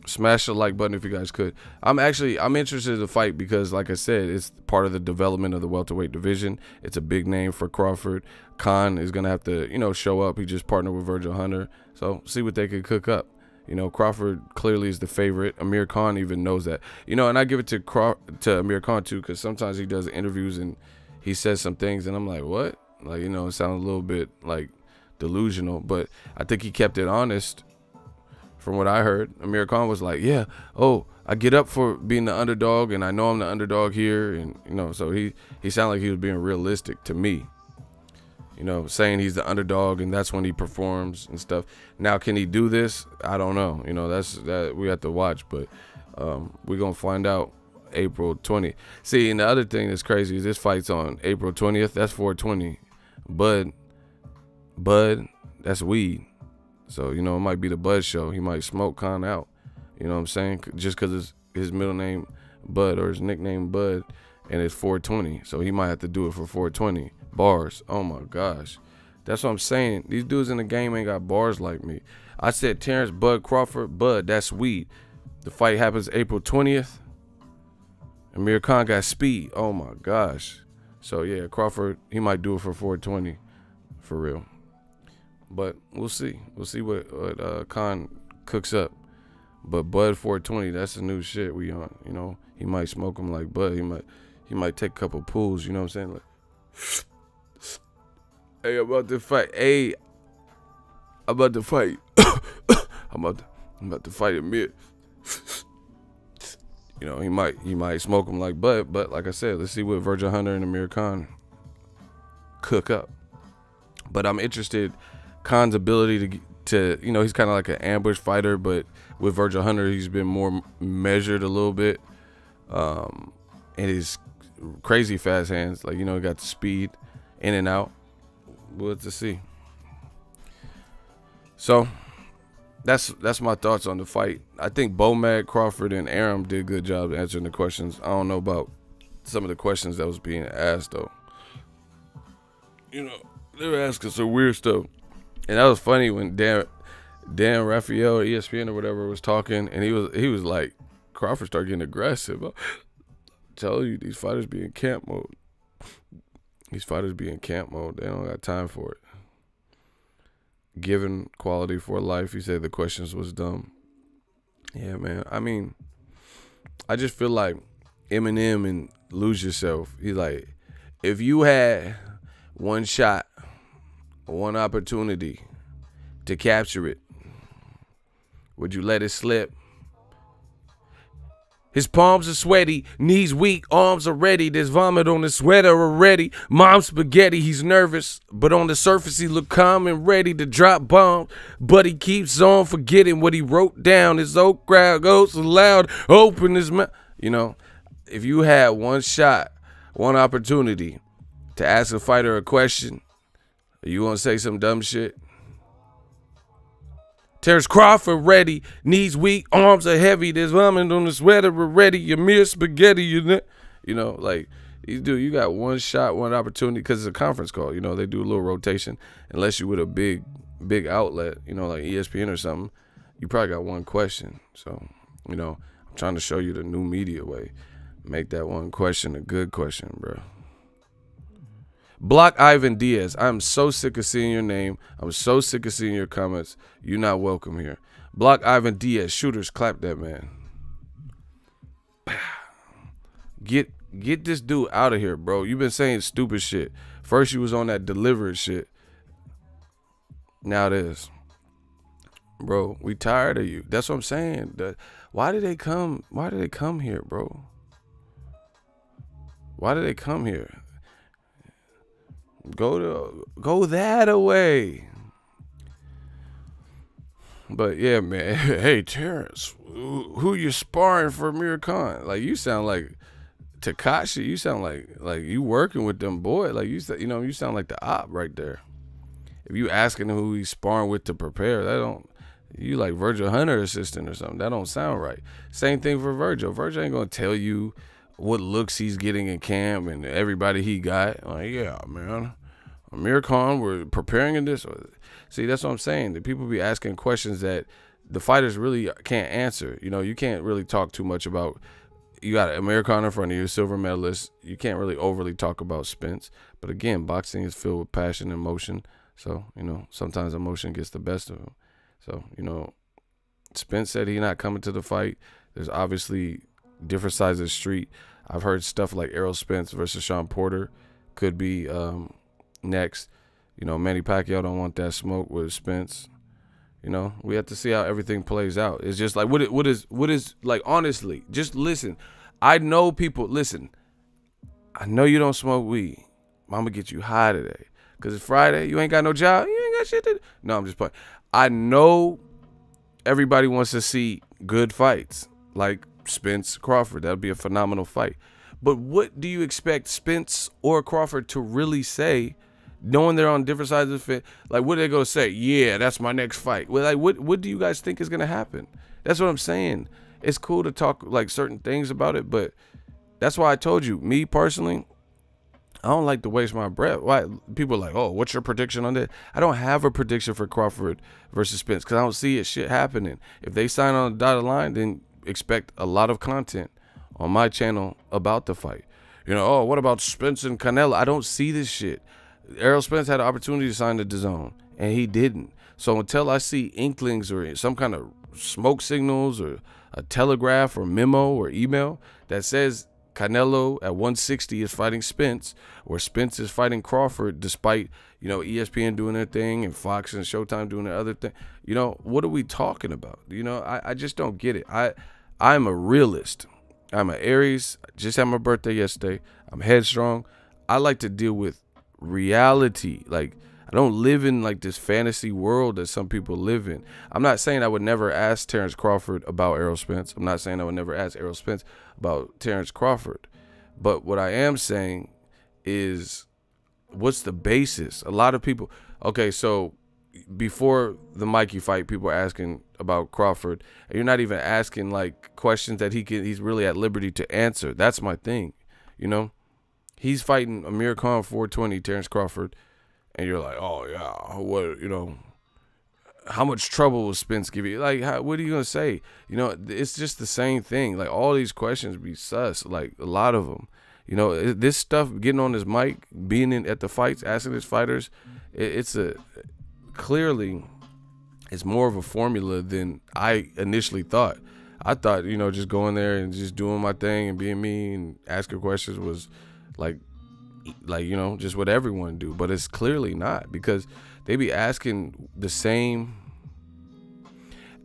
Smash the like button if you guys could. I'm interested in the fight because, like I said, it's part of the development of the welterweight division. It's a big name for Crawford. Khan is gonna have to, you know, show up. He just partnered with Virgil Hunter, so see what they could cook up. You know, Crawford clearly is the favorite. Amir Khan even knows that. You know, and I give it to Amir Khan too, because sometimes he does interviews and he says some things, and I'm like, what? Like, you know, it sounds a little bit like delusional, but I think he kept it honest. From what I heard, Amir Khan was like, yeah, oh, I get up for being the underdog, and I know I'm the underdog here. And, you know, so he sounded like he was being realistic to me. You know, saying he's the underdog, and that's when he performs and stuff. Now, can he do this? I don't know. You know, that we have to watch, but we're going to find out April 20th. See, and the other thing that's crazy is this fight's on April 20th. That's 420. Bud, that's weed. So, you know, it might be the Bud show. He might smoke Khan out. You know what I'm saying? Just because it's his middle name Bud, or his nickname Bud, and it's 420. So he might have to do it for 420. Bars. Oh, my gosh. That's what I'm saying. These dudes in the game ain't got bars like me. I said Terence Bud Crawford. Bud, that's weed. The fight happens April 20th. Amir Khan got speed. Oh, my gosh. So, yeah, Crawford, he might do it for 420. For real. But we'll see. We'll see what Khan cooks up. But Bud 420, that's the new shit we on. You know, he might smoke him like Bud. He might take a couple pulls. You know what I'm saying? Like, hey, I'm about to fight. Hey, I'm about to fight. I'm about to fight Amir. You know, he might smoke him like Bud. But like I said, let's see what Virgil Hunter and Amir Khan cook up. But I'm interested. Khan's ability to you know, he's kind of like an ambush fighter, but with Virgil Hunter, he's been more measured a little bit. And his crazy fast hands, like, you know, he got the speed, in and out. We'll have to see. So that's my thoughts on the fight. I think Bomag, Crawford, and Arum did a good job answering the questions. I don't know about some of the questions that was being asked though. You know, they were asking some weird stuff, and that was funny when Dan Raphael or ESPN or whatever was talking, and he was like, Crawford started getting aggressive. I'm telling you, these fighters be in camp mode. These fighters be in camp mode. They don't got time for it. Given quality for life, he said the questions was dumb. Yeah, man. I mean, I just feel like Eminem and Lose Yourself. He's like, if you had one shot, one opportunity to capture it, would you let it slip? His palms are sweaty, knees weak, arms are ready. There's vomit on his sweater already. Mom's spaghetti, he's nervous, but on the surface he look calm and ready to drop bombs. But he keeps on forgetting what he wrote down. His old crowd goes so loud, open his mouth. You know, if you had one shot, one opportunity to ask a fighter a question, are you gonna say some dumb shit? Terence Crawford ready, knees weak, arms are heavy. There's vomit on the sweater already. Amir spaghetti, you know, like, you got one shot, one opportunity, because it's a conference call. You know, they do a little rotation. Unless you with a big outlet, you know, like ESPN or something, you probably got one question. So, you know, I'm trying to show you the new media way. Make that one question a good question, bro. Block Ivan Diaz. I'm so sick of seeing your name. I'm so sick of seeing your comments. You're not welcome here. Block Ivan Diaz. Shooters, clap that man. Get this dude out of here, bro. You've been saying stupid shit. First you was on that delivered shit. Now this. Bro, we tired of you. That's what I'm saying. Why did they come? Why did they come here, bro? Why did they come here? Go that way. But yeah, man. Hey, Terence, who you sparring for Amir Khan? Like, you sound like Takashi. You sound like you working with them boy. Like, you sound like the op right there. If you asking who he's sparring with to prepare, you like Virgil Hunter assistant or something. That don't sound right. Same thing for Virgil. Virgil ain't gonna tell you what looks he's getting in camp and everybody he got. Like, yeah, man, Amir Khan, we're preparing in this. See, that's what I'm saying. The people be asking questions that the fighters really can't answer. You know, you can't really talk too much about. You got Amir Khan in front of you, silver medalist. You can't really overly talk about Spence. But again, boxing is filled with passion and emotion. So, you know, sometimes emotion gets the best of him. So, you know, Spence said he's not coming to the fight. There's obviously different sides of the street. I've heard stuff like Errol Spence versus Sean Porter could be next. You know, Manny Pacquiao don't want that smoke with Spence. You know, we have to see how everything plays out. It's just like, what is like, honestly, just listen. I know people, listen, I know you don't smoke weed. Mama get you high today. Because it's Friday, you ain't got no job, you ain't got shit to do. No, I'm just playing. I know everybody wants to see good fights, like Spence Crawford. That would be a phenomenal fight. But what do you expect Spence or Crawford to really say, knowing they're on different sides of the fit? Like, what are they going to say? Yeah, that's my next fight. Well, like, what do you guys think is going to happen? That's what I'm saying. It's cool to talk, like, certain things about it, but that's why I told you, me personally, I don't like to waste my breath. Why? People are like, oh, what's your prediction on that? I don't have a prediction for Crawford versus Spence because I don't see it shit happening. If they sign on the dotted line, then expect a lot of content on my channel about the fight. You know, oh, what about Spence and Canelo? I don't see this shit. Errol Spence had an opportunity to sign the DAZN, and he didn't. So until I see inklings or some kind of smoke signals or a telegraph or memo or email that says Canelo at 160 is fighting Spence, or Spence is fighting Crawford, despite, you know, ESPN doing their thing and Fox and Showtime doing their other thing. You know, what are we talking about? You know, I just don't get it. I'm a realist. I'm an Aries. I just had my birthday yesterday. I'm headstrong. I like to deal with reality. Like, I don't live in like this fantasy world that some people live in. I'm not saying I would never ask Terence Crawford about Errol Spence. I'm not saying I would never ask Errol Spence about Terence Crawford. But what I am saying is what's the basis? A lot of people. Okay, so before the Mikey fight, people were asking about Crawford, and you're not even asking like questions that he's really at liberty to answer. That's my thing, you know. He's fighting Amir Khan 420, Terence Crawford, and you're like, oh yeah, what, you know, how much trouble will Spence give you? Like, what are you gonna say? You know, it's just the same thing. Like, all these questions be sus, like a lot of them. You know, this stuff, getting on his mic, being at the fights, asking his fighters, clearly it's more of a formula than I initially thought. I thought, you know, just going there and just doing my thing and being me and asking questions was like, you know, just what everyone do. But it's clearly not, because they be asking the same.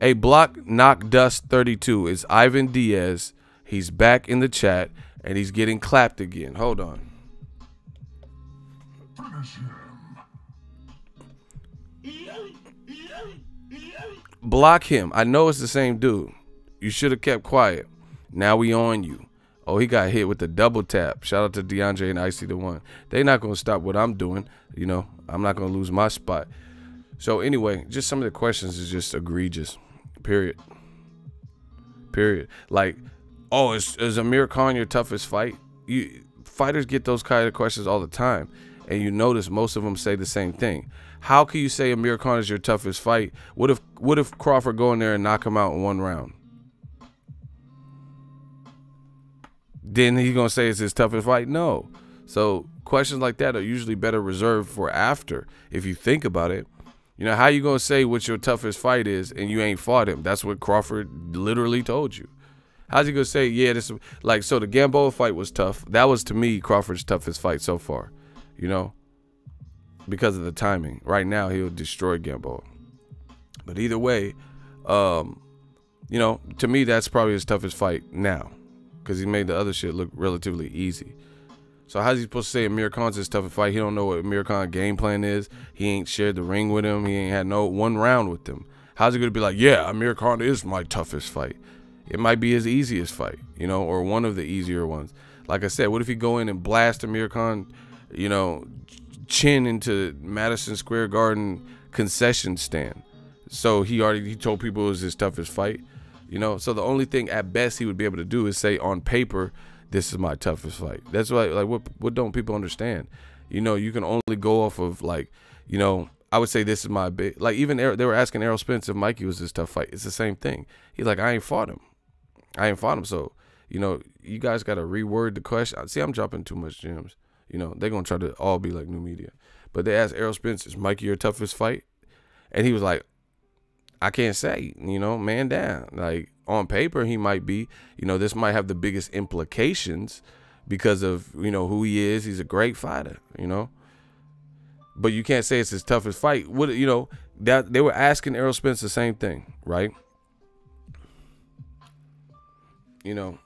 A Block Knock Dust 32 is Ivan Diaz. He's back in the chat and he's getting clapped again. Hold on. Block him. I know it's the same dude. You should have kept quiet. Now we on you. Oh, he got hit with the double tap. Shout out to DeAndre and Icy the One. They not going to stop what I'm doing. You know, I'm not going to lose my spot. So anyway, just some of the questions is just egregious. Period. Like, oh, is Amir Khan your toughest fight? Fighters get those kind of questions all the time, and you notice most of them say the same thing. How can you say Amir Khan is your toughest fight? What if Crawford go in there and knock him out in one round? Then he's gonna say it's his toughest fight? No. So questions like that are usually better reserved for after. If you think about it, you know, how you gonna say what your toughest fight is and you ain't fought him? That's what Crawford literally told you. How's he gonna say, yeah, this is like, so the Gamboa fight was tough. That was, to me, Crawford's toughest fight so far, you know, because of the timing. Right now, he'll destroy Gamboa. But either way, you know, to me, that's probably his toughest fight now, because he made the other shit look relatively easy. So how's he supposed to say Amir Khan's his toughest fight? He don't know what Amir Khan's game plan is. He ain't shared the ring with him. He ain't had no one round with him. How's he gonna be like, yeah, Amir Khan is my toughest fight? It might be his easiest fight, you know, or one of the easier ones. Like I said, what if he go in and blast Amir Khan, you know, chin into Madison Square Garden concession stand? So he told people it was his toughest fight, you know. So the only thing at best he would be able to do is say on paper, this is my toughest fight. That's why, like, what don't people understand? You know, you can only go off of, like, you know, I would say this is my big, like, even they were asking Errol Spence if Mikey was his tough fight. It's the same thing. He's like, I ain't fought him. So, you know, you guys got to reword the question. See, I'm dropping too much gems. You know, they're going to try to all be like new media. But they asked Errol Spence, is Mikey your toughest fight? And he was like, I can't say, you know, man down. Like, on paper, he might be. You know, this might have the biggest implications because of, you know, who he is. He's a great fighter, you know. But you can't say it's his toughest fight. What, you know, that they were asking Errol Spence the same thing, right? You know,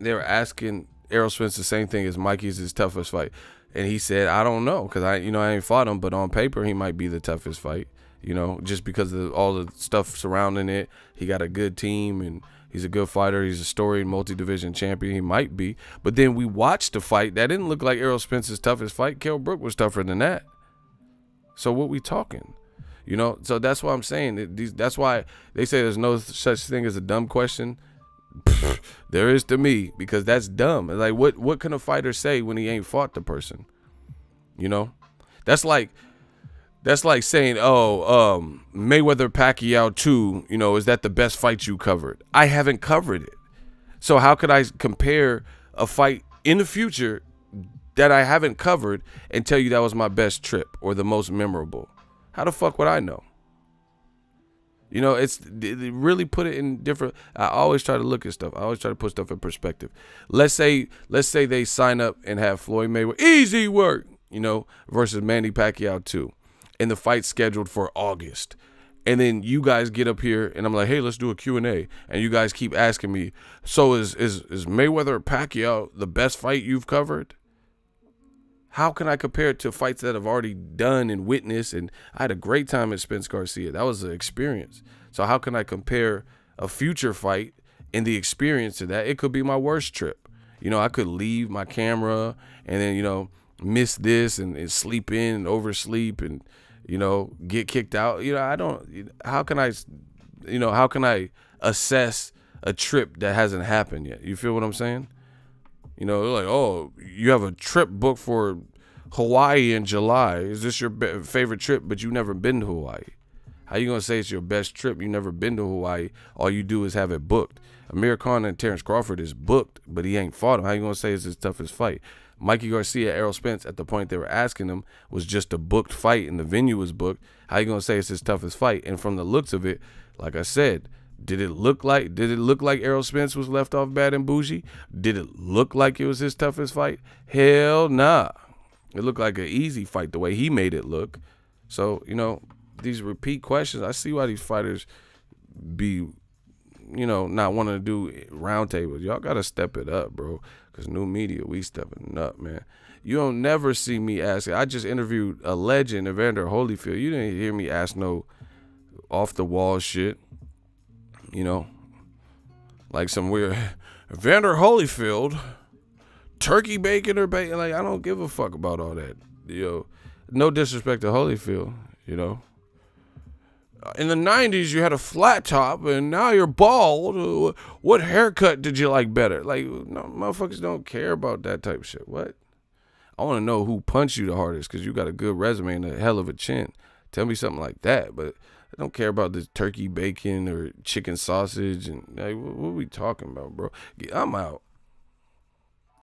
they were asking Errol Spence the same thing as Mikey's his toughest fight. And he said, I don't know, because I ain't fought him, but on paper he might be the toughest fight, you know, just because of all the stuff surrounding it. He got a good team and he's a good fighter. He's a storied multi-division champion. He might be. But then we watched the fight. That didn't look like Errol Spence's toughest fight. Kell Brook was tougher than that. So what we talking? You know, so that's why I'm saying. That's why they say there's no such thing as a dumb question. There is to me, because that's dumb. Like, what can a fighter say when he ain't fought the person? You know, that's like saying, oh, Mayweather Pacquiao 2, you know, is that the best fight you covered? I haven't covered it, so how could I compare a fight in the future that I haven't covered and tell you that was my best trip or the most memorable? How the fuck would I know? You know, they really put it in different. I always try to look at stuff. I always try to put stuff in perspective. Let's say they sign up and have Floyd Mayweather, easy work, you know, versus Manny Pacquiao 2, and the fight's scheduled for August. And then you guys get up here and I'm like, hey, let's do a Q&A. And you guys keep asking me, so is Mayweather Pacquiao the best fight you've covered? How can I compare it to fights that I've already done and witnessed? And I had a great time at Spence Garcia. That was an experience. So how can I compare a future fight and the experience to that? It could be my worst trip. You know, I could leave my camera and then, you know, miss this and sleep in and oversleep and, you know, get kicked out. You know, I don't, how can I assess a trip that hasn't happened yet? You feel what I'm saying? You know, like, oh, you have a trip booked for Hawaii in July. Is this your favorite trip, but you've never been to Hawaii? How you going to say it's your best trip? You've never been to Hawaii. All you do is have it booked. Amir Khan and Terence Crawford is booked, but he ain't fought him. How you going to say it's his toughest fight? Mikey Garcia, Errol Spence, at the point they were asking him, was just a booked fight, and the venue was booked. How you going to say it's his toughest fight? And from the looks of it, like I said, did it look like Errol Spence was left off bad and bougie? Did it look like it was his toughest fight? Hell nah. It looked like an easy fight the way he made it look. So, you know, these repeat questions, I see why these fighters be, you know, not wanting to do roundtables. Y'all got to step it up, bro, because new media, we stepping up, man. You don't never see me ask. I just interviewed a legend, Evander Holyfield. You didn't hear me ask no off-the-wall shit, you know, like some weird Evander Holyfield, turkey bacon or bacon. Like, I don't give a fuck about all that. You know, no disrespect to Holyfield, you know. In the 90s, you had a flat top, and now you're bald. What haircut did you like better? Like, no, motherfuckers don't care about that type of shit. What? I want to know who punched you the hardest, because you got a good resume and a hell of a chin. Tell me something like that. But I don't care about this turkey bacon or chicken sausage. And like, what are we talking about, bro? I'm out.